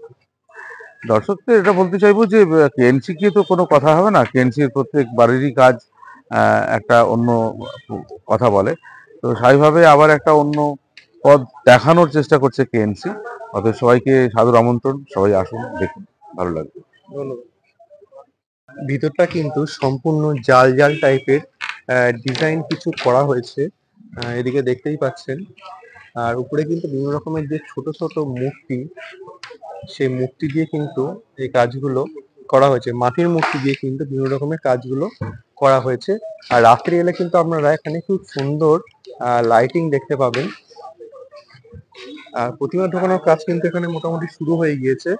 দর্শকদের এটা বলতে চাইবো যে কেএনসি কে তো কোনো কথা হবে না, কেএনসির প্রত্যেক বাড়িরই কাজ একটা অন্য কথা বলে, তো স্বাভাবিকভাবে আবার একটা অন্য পথ দেখানোর চেষ্টা করছে কেএনসি। অতএব সবাইকে সাদর আমন্ত্রণ, সবাই আসুন, দেখুন, ভালো লাগবে। ধন্যবাদ। ভিতরটা কিন্তু সম্পূর্ণ জাল জাল টাইপের ডিজাইন কিছু করা হয়েছে, এদিকে দেখতেই পাচ্ছেন। আর উপরে কিন্তু বিভিন্ন রকমের যে ছোট ছোট মূর্তি, সেই মূর্তি দিয়ে কিন্তু এই কাজগুলো করা হয়েছে, মাটির মূর্তি দিয়ে কিন্তু বিভিন্ন রকমের কাজগুলো করা হয়েছে। আর রাত্রি এলে কিন্তু আপনারা এখানে খুব সুন্দর লাইটিং দেখতে পাবেন। আর প্রতিমা ঢোকানোর কাজ কিন্তু এখানে মোটামুটি শুরু হয়ে গিয়েছে,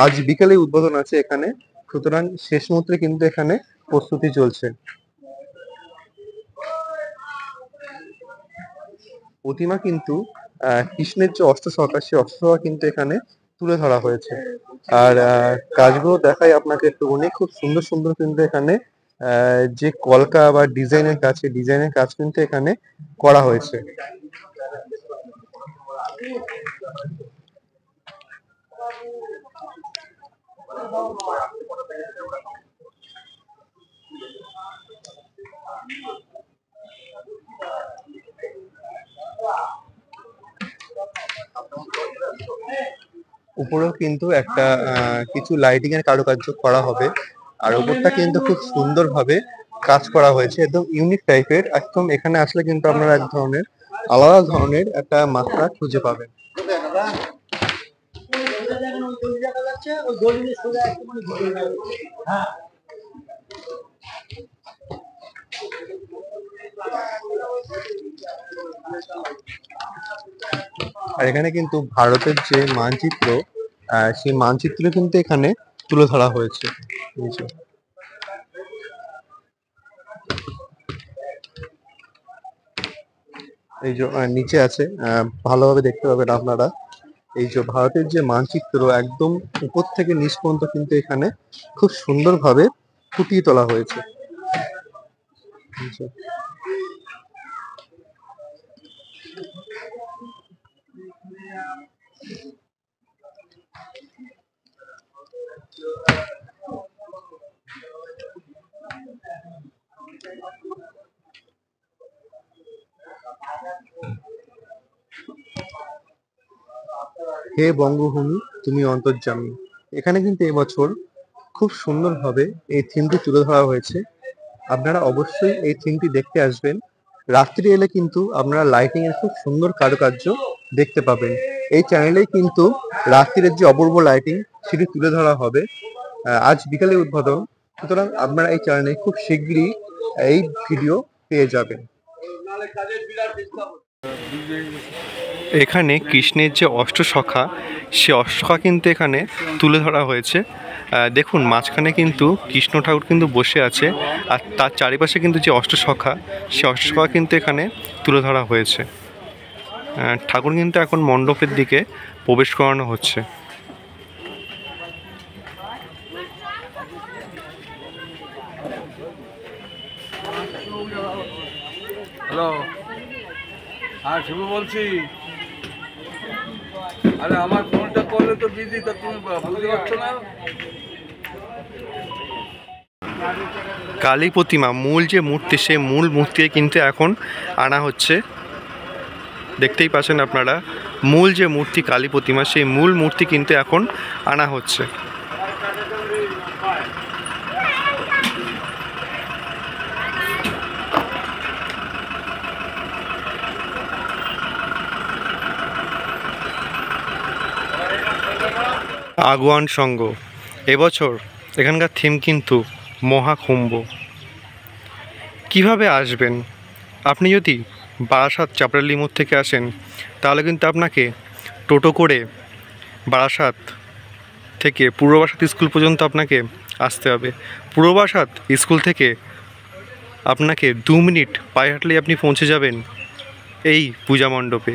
আজ বিকেলে উদ্বোধন আছে এখানে, সুতরাং শেষ মুহূর্তে কিন্তু এখানে প্রস্তুতি চলছে। প্রতিমা কিন্তু কৃষ্ণের যে অষ্টসখা, সেই অষ্টসখা কিন্তু এখানে তুলে ধরা হয়েছে। আর কাজগুলো দেখাই আপনাকে একটুখানি, খুব সুন্দর সুন্দর কিন্তু এখানে যে কলকা বা ডিজাইনের কাজ, সেই ডিজাইনের কাজ কিন্তু এখানে করা হয়েছে। উপরেও কিন্তু একটা কিছু লাইটিং এর কারুকার্য করা হবে, আর উপরটা কিন্তু খুব সুন্দরভাবে কাজ করা হয়েছে, একদম ইউনিক টাইপের। একদম এখানে আসলে কিন্তু আপনারা এক ধরনের আলাদা ধরনের একটা মাত্রা খুঁজে পাবেন। আর এখানে কিন্তু ভারতের যে মানচিত্র, সেই মানচিত্র কিন্তু এখানে তুলে ধরা হয়েছে। এই যে নিচে আছে, ভালোভাবে দেখতে পাবেন আপনারা, এই যে ভারতের যে মানচিত্র একদম উপর থেকে নিচ পর্যন্ত কিন্তু এখানে খুব সুন্দরভাবে ফুটিয়ে তোলা হয়েছে। হে বঙ্গভূমি তুমি অন্তর্যামী, এখানে কিন্তু এবছর খুব সুন্দরভাবে এই থিমটি তুলে ধরা হয়েছে। আপনারা অবশ্যই এই থিমটি দেখতে আসবেন। রাত্রি এলে কিন্তু আপনারা লাইটিং এর খুব সুন্দর কারুকার্য দেখতে পাবেন। এই চ্যানেলেই কিন্তু রাত্রির যে অপূর্ব লাইটিং, সেটি তুলে ধরা হবে। আজ বিকালে উদ্বোধন, সুতরাং আপনারা এই চ্যানেলে খুব শীঘ্রই এই ভিডিও পেয়ে যাবেন। এখানে কৃষ্ণের যে অষ্টসখা, সে অষ্টসখা কিন্তু এখানে তুলে ধরা হয়েছে। দেখুন, মাঝখানে কিন্তু কৃষ্ণ ঠাকুর কিন্তু বসে আছে, আর তার চারিপাশে কিন্তু যে অষ্টসখা, সে অষ্টসখা কিন্তু এখানে তুলে ধরা হয়েছে। ঠাকুর কিন্তু এখন মণ্ডপের দিকে প্রবেশ করানো হচ্ছে। হ্যালো, হ্যাঁ শুভ বলছি। আরে আমার ফোনটা করলে তো বিজি, তা তুমি বুঝতে পারছো না? কালী প্রতিমা মূল যে মূর্তি, সেই মূল মূর্তি কিন্তু এখন আনা হচ্ছে। দেখতেই পাচ্ছেন আপনারা মূল যে মূর্তি কালী প্রতিমা, সেই মূল মূর্তি কিন্তু এখন আনা হচ্ছে। আগুয়ান সংঘ, এবছর এখানকার থিম কিন্তু মহাকুম্ভ। কিভাবে আসবেন? আপনি যদি বারাসাত চাপড়ালি মোড় থেকে আসেন তাহলে কিন্তু আপনাকে টোটো করে বারাসাত থেকে পূর্ববাসাত স্কুল পর্যন্ত আপনাকে আসতে হবে। পূর্ববাসাত স্কুল থেকে আপনাকে 2 মিনিট পায়ে হাঁটলেই আপনি পৌঁছে যাবেন এই পূজা মণ্ডপে।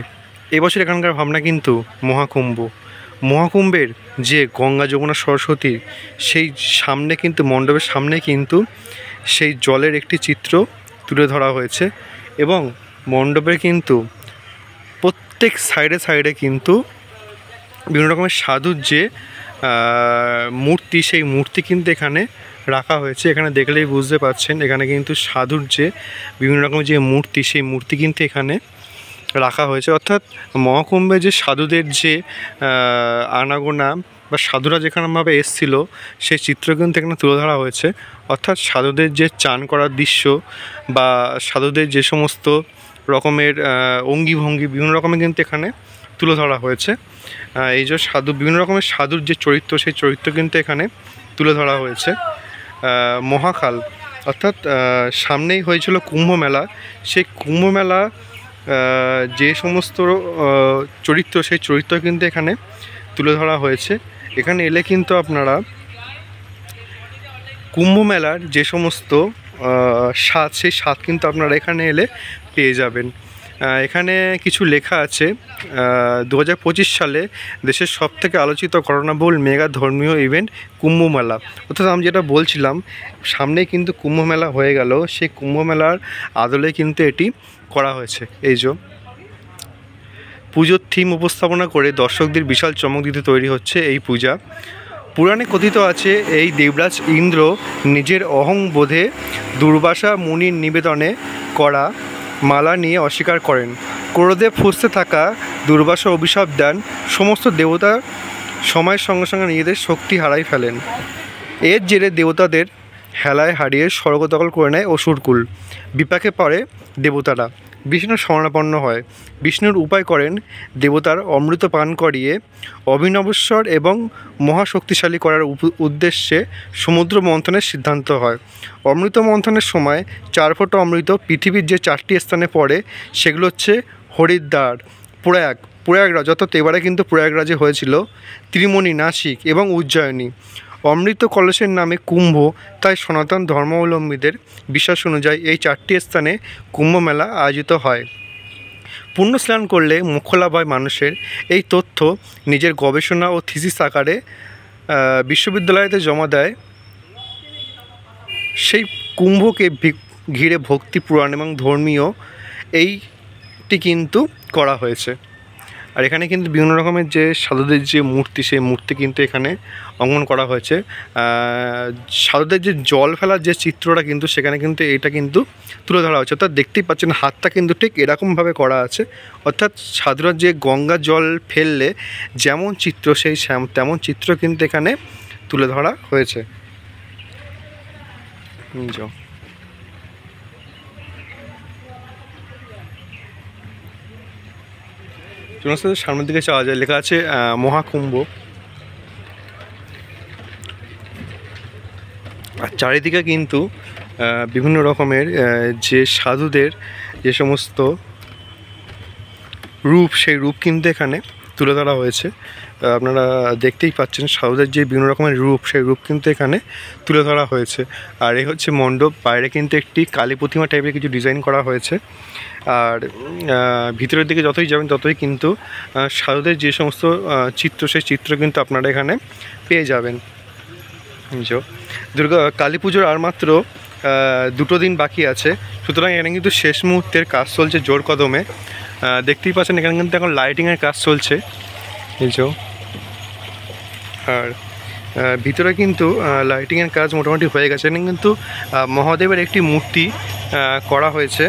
এবছর এখানকার ভাবনা কিন্তু মহাকুম্ভ। মহাকুম্ভের যে গঙ্গা যমুনা সরস্বতী, সেই সামনে কিন্তু মণ্ডপের সামনে কিন্তু সেই জলের একটি চিত্র তুলে ধরা হয়েছে এবং মণ্ডপের কিন্তু প্রত্যেক সাইডে সাইডে কিন্তু বিভিন্ন রকমের সাধুর যে মূর্তি, সেই মূর্তি কিন্তু এখানে রাখা হয়েছে। এখানে দেখলেই বুঝতে পারছেন এখানে কিন্তু সাধুর যে বিভিন্ন রকমের যে মূর্তি, সেই মূর্তি কিন্তু এখানে রাখা হয়েছে। অর্থাৎ মহাকুম্ভে যে সাধুদের যে আনাগোনা বা সাধুরা যেখানেভাবে এসেছিলো সেই চিত্র কিন্তু এখানে তুলে ধরা হয়েছে। অর্থাৎ সাধুদের যে চান করার দৃশ্য বা সাধুদের যে সমস্ত রকমের অঙ্গি ভঙ্গি বিভিন্ন রকমের কিন্তু এখানে তুলে ধরা হয়েছে। এই যে সাধু বিভিন্ন রকমের সাধুর যে চরিত্র, সেই চরিত্র কিন্তু এখানে তুলে ধরা হয়েছে। মহাকাল অর্থাৎ সামনেই হয়েছিল কুম্ভ মেলা, সেই কুম্ভ মেলা যে সমস্ত চরিত্র, সেই চরিত্র কিন্তু এখানে তুলে ধরা হয়েছে। এখানে এলে কিন্তু আপনারা কুম্ভ মেলার যে সমস্ত স্বাদ, সেই স্বাদ কিন্তু আপনারা এখানে এলে পেয়ে যাবেন। এখানে কিছু লেখা আছে 2025 সালে দেশের সবথেকে আলোচিত ঘটনাবহুল মেগা ধর্মীয় ইভেন্ট কুম্ভ মেলা। অর্থাৎ আমি যেটা বলছিলাম, সামনেই কিন্তু কুম্ভ মেলা হয়ে গেল, সেই কুম্ভ মেলার আদলে কিন্তু এটি করা হয়েছে। এই যে পুজোর থিম উপস্থাপনা করে দর্শকদের বিশাল চমক দিতে তৈরি হচ্ছে এই পূজা। পুরাণে কথিত আছে এই দেবরাজ ইন্দ্র নিজের অহংবোধে দুর্বাসা মুনির নিবেদনে করা মালা নিয়ে অস্বীকার করেন। ক্রোধে ফুঁসতে থাকা দুর্বাসা অভিশাপ দেন সমস্ত দেবতা সময়ের সঙ্গে সঙ্গে নিজেদের শক্তি হারাই ফেলেন। এর জেরে দেবতাদের হেলায় হারিয়ে স্বর্গ দখল করে নেয় অসুরকুল। বিপাকে পড়ে দেবতারা, বিষ্ণুর শরণাপন্ন হয়। বিষ্ণুর উপায় করেন দেবতার অমৃত পান করিয়ে অভিনবস্বর এবং মহাশক্তিশালী করার উদ্দেশ্যে সমুদ্র মন্থনের সিদ্ধান্ত হয়। অমৃত মন্থনের সময় 4 ফোঁটা অমৃত পৃথিবীর যে 4টি স্থানে পড়ে সেগুলো হচ্ছে হরিদ্বার, প্রয়াগরাজ, অর্থাৎ এবারে কিন্তু প্রয়াগরাজে হয়েছিল, ত্রিমণি, নাসিক এবং উজ্জয়িনী। অমৃত কলসের নামে কুম্ভ, তাই সনাতন ধর্মাবলম্বীদের বিশ্বাস অনুযায়ী এই 4টি স্থানে কুম্ভ মেলা আয়োজিত হয়। পুণ্য স্নান করলে মোক্ষ লাভ হয় মানুষের। এই তথ্য নিজের গবেষণা ও থিসিস আকারে বিশ্ববিদ্যালয়তে জমা দেয়। সেই কুম্ভকে ঘিরে ভক্তি, পুরাণ এবং ধর্মীয় এইটি কিন্তু করা হয়েছে। আর এখানে কিন্তু বিভিন্ন রকমের যে সাধুদের যে মূর্তি, সেই মূর্তি কিন্তু এখানে অঙ্কন করা হয়েছে। সাধুদের যে জল ফেলার যে চিত্রটা কিন্তু সেখানে কিন্তু এটা কিন্তু তুলে ধরা হয়েছে। অর্থাৎ দেখতেই পাচ্ছেন হাতটা কিন্তু ঠিক এরকমভাবে করা আছে। অর্থাৎ সাধুরা যে গঙ্গা জল ফেললে যেমন চিত্র, সেই তেমন চিত্র কিন্তু এখানে তুলে ধরা হয়েছে। সামনের দিকে চাওয়া যায়, লেখা আছে মহাকুম্ভ। আর চারিদিকে কিন্তু বিভিন্ন রকমের যে সাধুদের যে সমস্ত রূপ, সেই রূপ কিন্তু এখানে তুলে ধরা হয়েছে। আপনারা দেখতেই পাচ্ছেন সাধুদের যে বিভিন্ন রকমের রূপ, সেই রূপ কিন্তু এখানে তুলে ধরা হয়েছে। আর এই হচ্ছে মণ্ডপ। বাইরে কিন্তু একটি কালী প্রতিমা টাইপের কিছু ডিজাইন করা হয়েছে। আর ভিতরের দিকে যতই যাবেন ততই কিন্তু সাধুদের যে সমস্ত চিত্র, সেই চিত্র কিন্তু আপনারা এখানে পেয়ে যাবেন। কালী পুজোর আর মাত্র 2 দিন বাকি আছে, সুতরাং এখানে কিন্তু শেষ মুহূর্তের কাজ চলছে জোর কদমে। দেখতেই পাচ্ছেন এখানে কিন্তু এখন লাইটিংয়ের কাজ চলছে। আর ভিতরে কিন্তু লাইটিংয়ের কাজ মোটামুটি হয়ে গেছে। এখানে কিন্তু মহাদেবের একটি মূর্তি করা হয়েছে।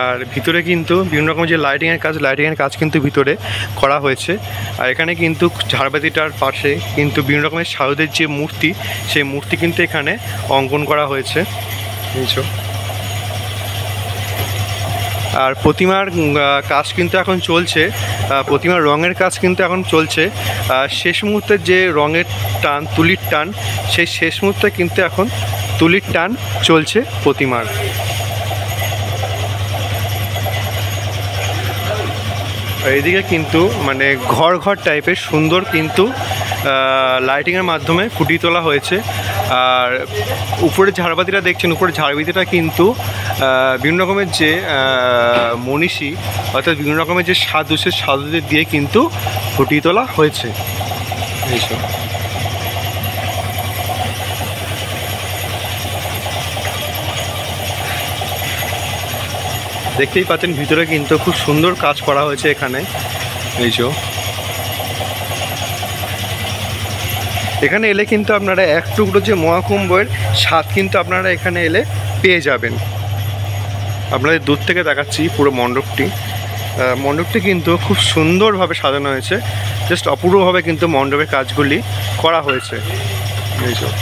আর ভিতরে কিন্তু বিভিন্ন রকম যে লাইটিংয়ের কাজ কিন্তু ভিতরে করা হয়েছে। আর এখানে কিন্তু ঝাড়বাতিটার পাশে কিন্তু বিভিন্ন রকমের সাধুদের যে মূর্তি, সেই মূর্তি কিন্তু এখানে অঙ্কন করা হয়েছে বুঝছো। আর প্রতিমার কাজ কিন্তু এখন চলছে, প্রতিমার রঙের কাজ কিন্তু এখন চলছে। শেষ মুহূর্তের যে রঙের টান, তুলির টান, সেই শেষ মুহূর্তে কিন্তু এখন তুলির টান চলছে প্রতিমার। এইদিকে কিন্তু মানে ঘর ঘর টাইপের সুন্দর কিন্তু লাইটিংয়ের মাধ্যমে ফুটিয়ে তোলা হয়েছে। আর উপরে ঝাড়বাতিটা দেখছেন, উপরে ঝাড়বাতিটা কিন্তু বিভিন্ন রকমের যে মনীষী অর্থাৎ বিভিন্ন রকমের যে সাধু, সে সাধুদের দিয়ে কিন্তু ফুটিয়ে তোলা হয়েছে এইসব। দেখতেই পাচ্ছেন ভিতরে কিন্তু খুব সুন্দর কাজ করা হয়েছে এখানে এইসব। এখানে এলে কিন্তু আপনারা এক টুকরো যে মহাকুম্ভের স্বাদ কিন্তু আপনারা এখানে এলে পেয়ে যাবেন। আপনাদের দূর থেকে দেখাচ্ছি পুরো মণ্ডপটি। মণ্ডপটি কিন্তু খুব সুন্দরভাবে সাজানো হয়েছে, জাস্ট অপূর্বভাবে কিন্তু মণ্ডপের কাজগুলি করা হয়েছে এইসব।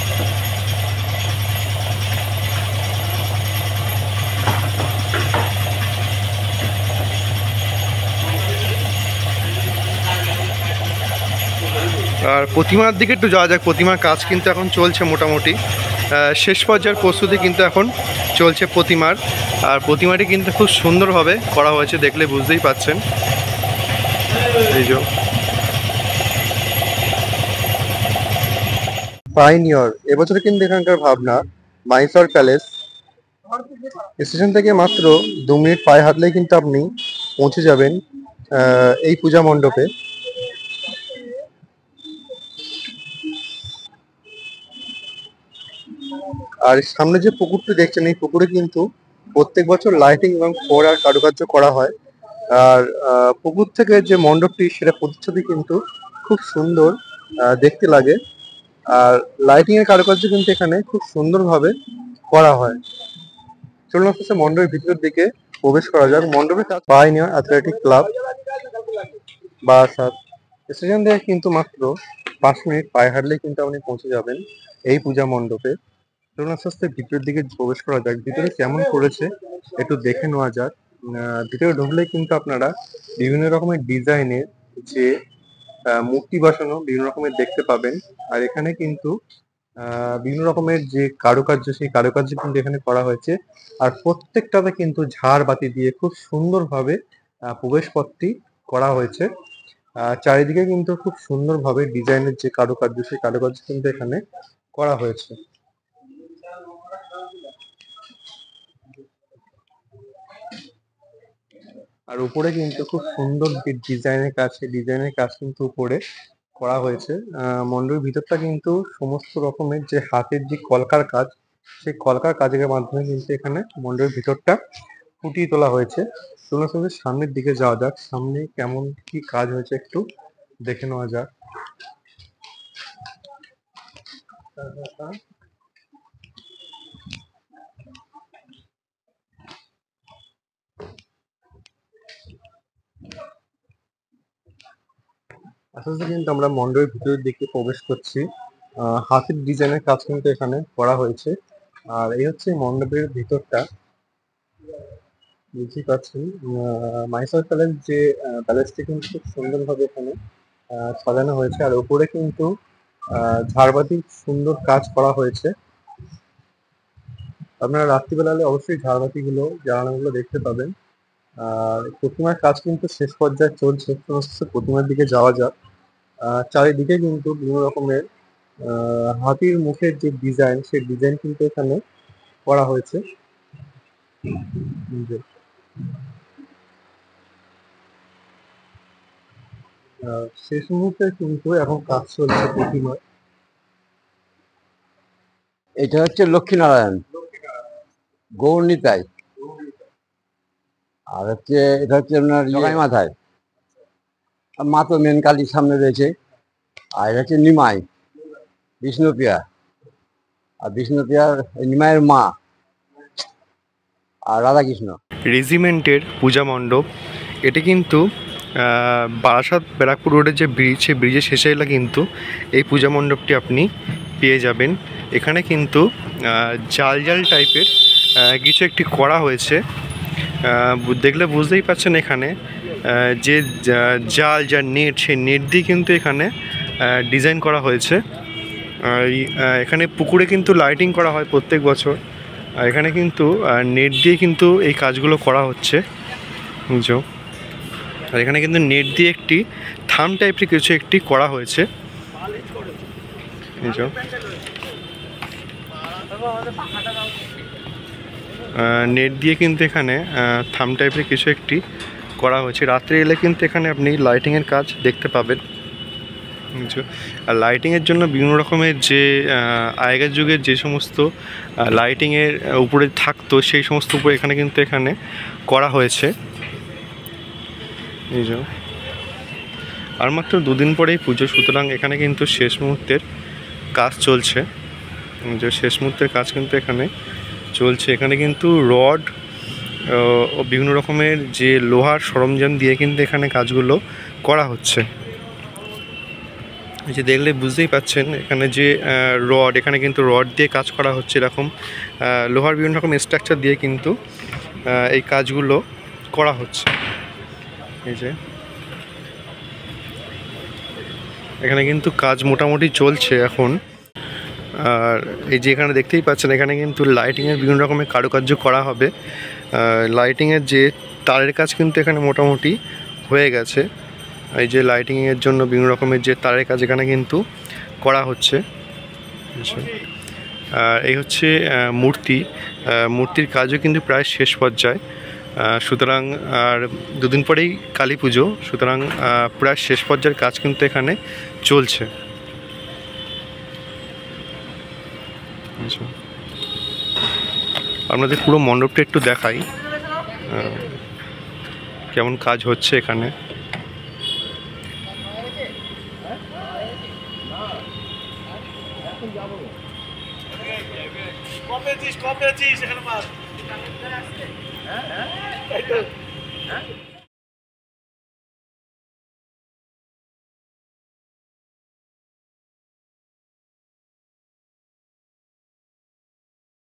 আর প্রতিমার দিকে একটু যাওয়া যাক। প্রতিমার কাজ কিন্তু এখন চলছে মোটামুটি, শেষ পর্যায়ের প্রস্তুতি কিন্তু এখন চলছে প্রতিমার। আর প্রতিমাটি কিন্তু খুব সুন্দরভাবে করা হয়েছে, দেখলে বুঝতেই পাচ্ছেন এই যে। পাইনিয়র এবছর কিন্তু এখানকার ভাবনা মাইসর প্যালেস স্টেশন থেকে মাত্র 2 মিনিট পায়ে হাঁটলেই কিন্তু আপনি পৌঁছে যাবেন এই পূজা মণ্ডপে। আর সামনে যে পুকুরটি দেখছেন, এই পুকুরে কিন্তু প্রত্যেক বছর লাইটিং এবং ফোয়ারার কারুকার্য করা হয়। আর পুকুর থেকে যে মণ্ডপটি, সেটা প্রতিচ্ছবি কিন্তু খুব সুন্দর দেখতে লাগে। আর লাইটিং এর কারুকার্য কিন্তু এখানে খুব সুন্দরভাবে করা হয়। চলুন আস্তে আস্তে মণ্ডপের ভিতরের দিকে প্রবেশ করা যাক। মণ্ডপের কাজ pioneer athletic club Barasat station থেকে কিন্তু মাত্র 5 মিনিট পায়ে হাঁটলেই কিন্তু আপনি পৌঁছে যাবেন এই পূজা মণ্ডপে। চলুন আস্তে আস্তে ভিতরের দিকে প্রবেশ করা যাক। ভিতরে কেমন করেছে একটু দেখে নেওয়া যাক। ভিতরে ঢুকলে কিন্তু আপনারা বিভিন্ন রকমের ডিজাইনের যে মূর্তি বসানো বিভিন্ন রকমের দেখতে পাবেন। আর এখানে কিন্তু বিভিন্ন রকমের যে কারুকার্য, সেই কারুকার্য কিন্তু এখানে করা হয়েছে। আর প্রত্যেকটাতে কিন্তু ঝাড়বাতি দিয়ে খুব সুন্দরভাবে প্রবেশ পথটি করা হয়েছে। চারিদিকে কিন্তু খুব সুন্দরভাবে ডিজাইনের যে কারুকার্য, সেই কারুকার্য কিন্তু এখানে করা হয়েছে। আর উপরে কিন্তু খুব সুন্দর যে ডিজাইনের কাজ, সেই ডিজাইনের কাজ কিন্তু উপরে করা হয়েছে। মণ্ডপের ভিতরটা কিন্তু সমস্ত রকমের যে হাতের যে কলকার কাজ, সেই কলকার কাজের মাধ্যমে কিন্তু এখানে মণ্ডপের ভিতরটা ফুটিয়ে তোলা হয়েছে। তোমরা সঙ্গে সামনের দিকে যাওয়া যাক, সামনে কেমন কি কাজ হয়েছে একটু দেখে নেওয়া যাক। আস্তে আস্তে কিন্তু আমরা মণ্ডপের ভিতরের দিকে প্রবেশ করছি। হাতের ডিজাইনের কাজ কিন্তু এখানে করা হয়েছে। আর এই হচ্ছে মণ্ডপের ভিতরটা, বুঝতেই পারছেন। মাইসর প্যালেস যে প্যালেসটি কিন্তু খুব সুন্দরভাবে এখানে সাজানো হয়েছে। আর উপরে কিন্তু ঝাড়বাতির সুন্দর কাজ করা হয়েছে। আপনারা রাত্রিবেলা হলে অবশ্যই ঝাড়বাতিগুলো জ্বালানোগুলো দেখতে পাবেন। আর প্রতিমার কাজ কিন্তু শেষ পর্যায়ে চলছে। প্রতিমার দিকে যাওয়া যাক। চারিদিকে কিন্তু বিভিন্ন রকমের হাতির মুখের যে ডিজাইন, সেই ডিজাইন কিন্তু এখানে করা হয়েছে। শেষ মুহূর্তে কিন্তু এখন কাজ চলছে প্রতিমার। এটা হচ্ছে লক্ষ্মীনারায়ণ গৌরনীতায়, আর হচ্ছে এটা হচ্ছে আপনার জগাই মাথায়। মা তো মেন কালীর সামনে রয়েছে। আর এটা হচ্ছে নিমাই, বিষ্ণুপ্রিয়া। আর বিষ্ণুপ্রিয়ার নিমাইয়ের মা। আর রাধাকৃষ্ণ। রেজিমেন্টের পূজা মণ্ডপ, এটি কিন্তু বারাসাত ব্যারাকপুর রোডের যে ব্রিজ, সেই ব্রিজের শেষে এলে কিন্তু এই পূজা মণ্ডপটি আপনি পেয়ে যাবেন। এখানে কিন্তু জাল জাল টাইপের কিছু একটি করা হয়েছে, দেখলে বুঝতেই পারছেন। এখানে যে জাল যা নেট, সেই নেট দিয়ে কিন্তু এখানে ডিজাইন করা হয়েছে। এখানে পুকুরে কিন্তু লাইটিং করা হয় প্রত্যেক বছর, আর এখানে কিন্তু নেট দিয়ে কিন্তু এই কাজগুলো করা হচ্ছে। বুঝছো? আর এখানে কিন্তু নেট দিয়ে একটি থাম টাইপের কিছু একটি করা হয়েছে। বুঝছো? নেট দিয়ে কিন্তু এখানে থাম টাইপের কিছু একটি করা হয়েছে। রাত্রে এলে কিন্তু এখানে আপনি লাইটিংয়ের কাজ দেখতে পাবেন। বুঝছো? আর লাইটিংয়ের জন্য বিভিন্ন রকমের যে আগের যুগের যে সমস্ত লাইটিংয়ের উপরে থাকতো, সেই সমস্ত উপরে এখানে কিন্তু এখানে করা হয়েছে। বুঝছো? আর মাত্র দুদিন পরেই পুজো, সুতরাং এখানে কিন্তু শেষ মুহূর্তের কাজ চলছে। যে শেষ মুহূর্তের কাজ কিন্তু এখানে চলছে। এখানে কিন্তু রড ও বিভিন্ন রকমের যে লোহার সরঞ্জাম দিয়ে কিন্তু এখানে কাজগুলো করা হচ্ছে। এই যে দেখলে বুঝতেই পাচ্ছেন, এখানে যে রড, এখানে কিন্তু রড দিয়ে কাজ করা হচ্ছে। এরকম লোহার বিভিন্ন রকম স্ট্রাকচার দিয়ে কিন্তু এই কাজগুলো করা হচ্ছে। এই যে এখানে কিন্তু কাজ মোটামুটি চলছে এখন। আর এই যে এখানে দেখতেই পাচ্ছেন, এখানে কিন্তু লাইটিংয়ের বিভিন্ন রকমের কারুকার্য করা হবে। লাইটিংয়ের যে তারের কাজ কিন্তু এখানে মোটামুটি হয়ে গেছে। এই যে লাইটিংয়ের জন্য বিভিন্ন রকমের যে তারের কাজ এখানে কিন্তু করা হচ্ছে। আর এই হচ্ছে মূর্তির কাজও কিন্তু প্রায় শেষ পর্যায়ে। সুতরাং আর দুদিন পরেই কালী পুজো, সুতরাং প্রায় শেষ পর্যায়ের কাজ কিন্তু এখানে চলছে। আপনাদের পুরো মণ্ডপটা একটু দেখাই কেমন কাজ হচ্ছে এখানে। কপেছিস এখানে মাছ।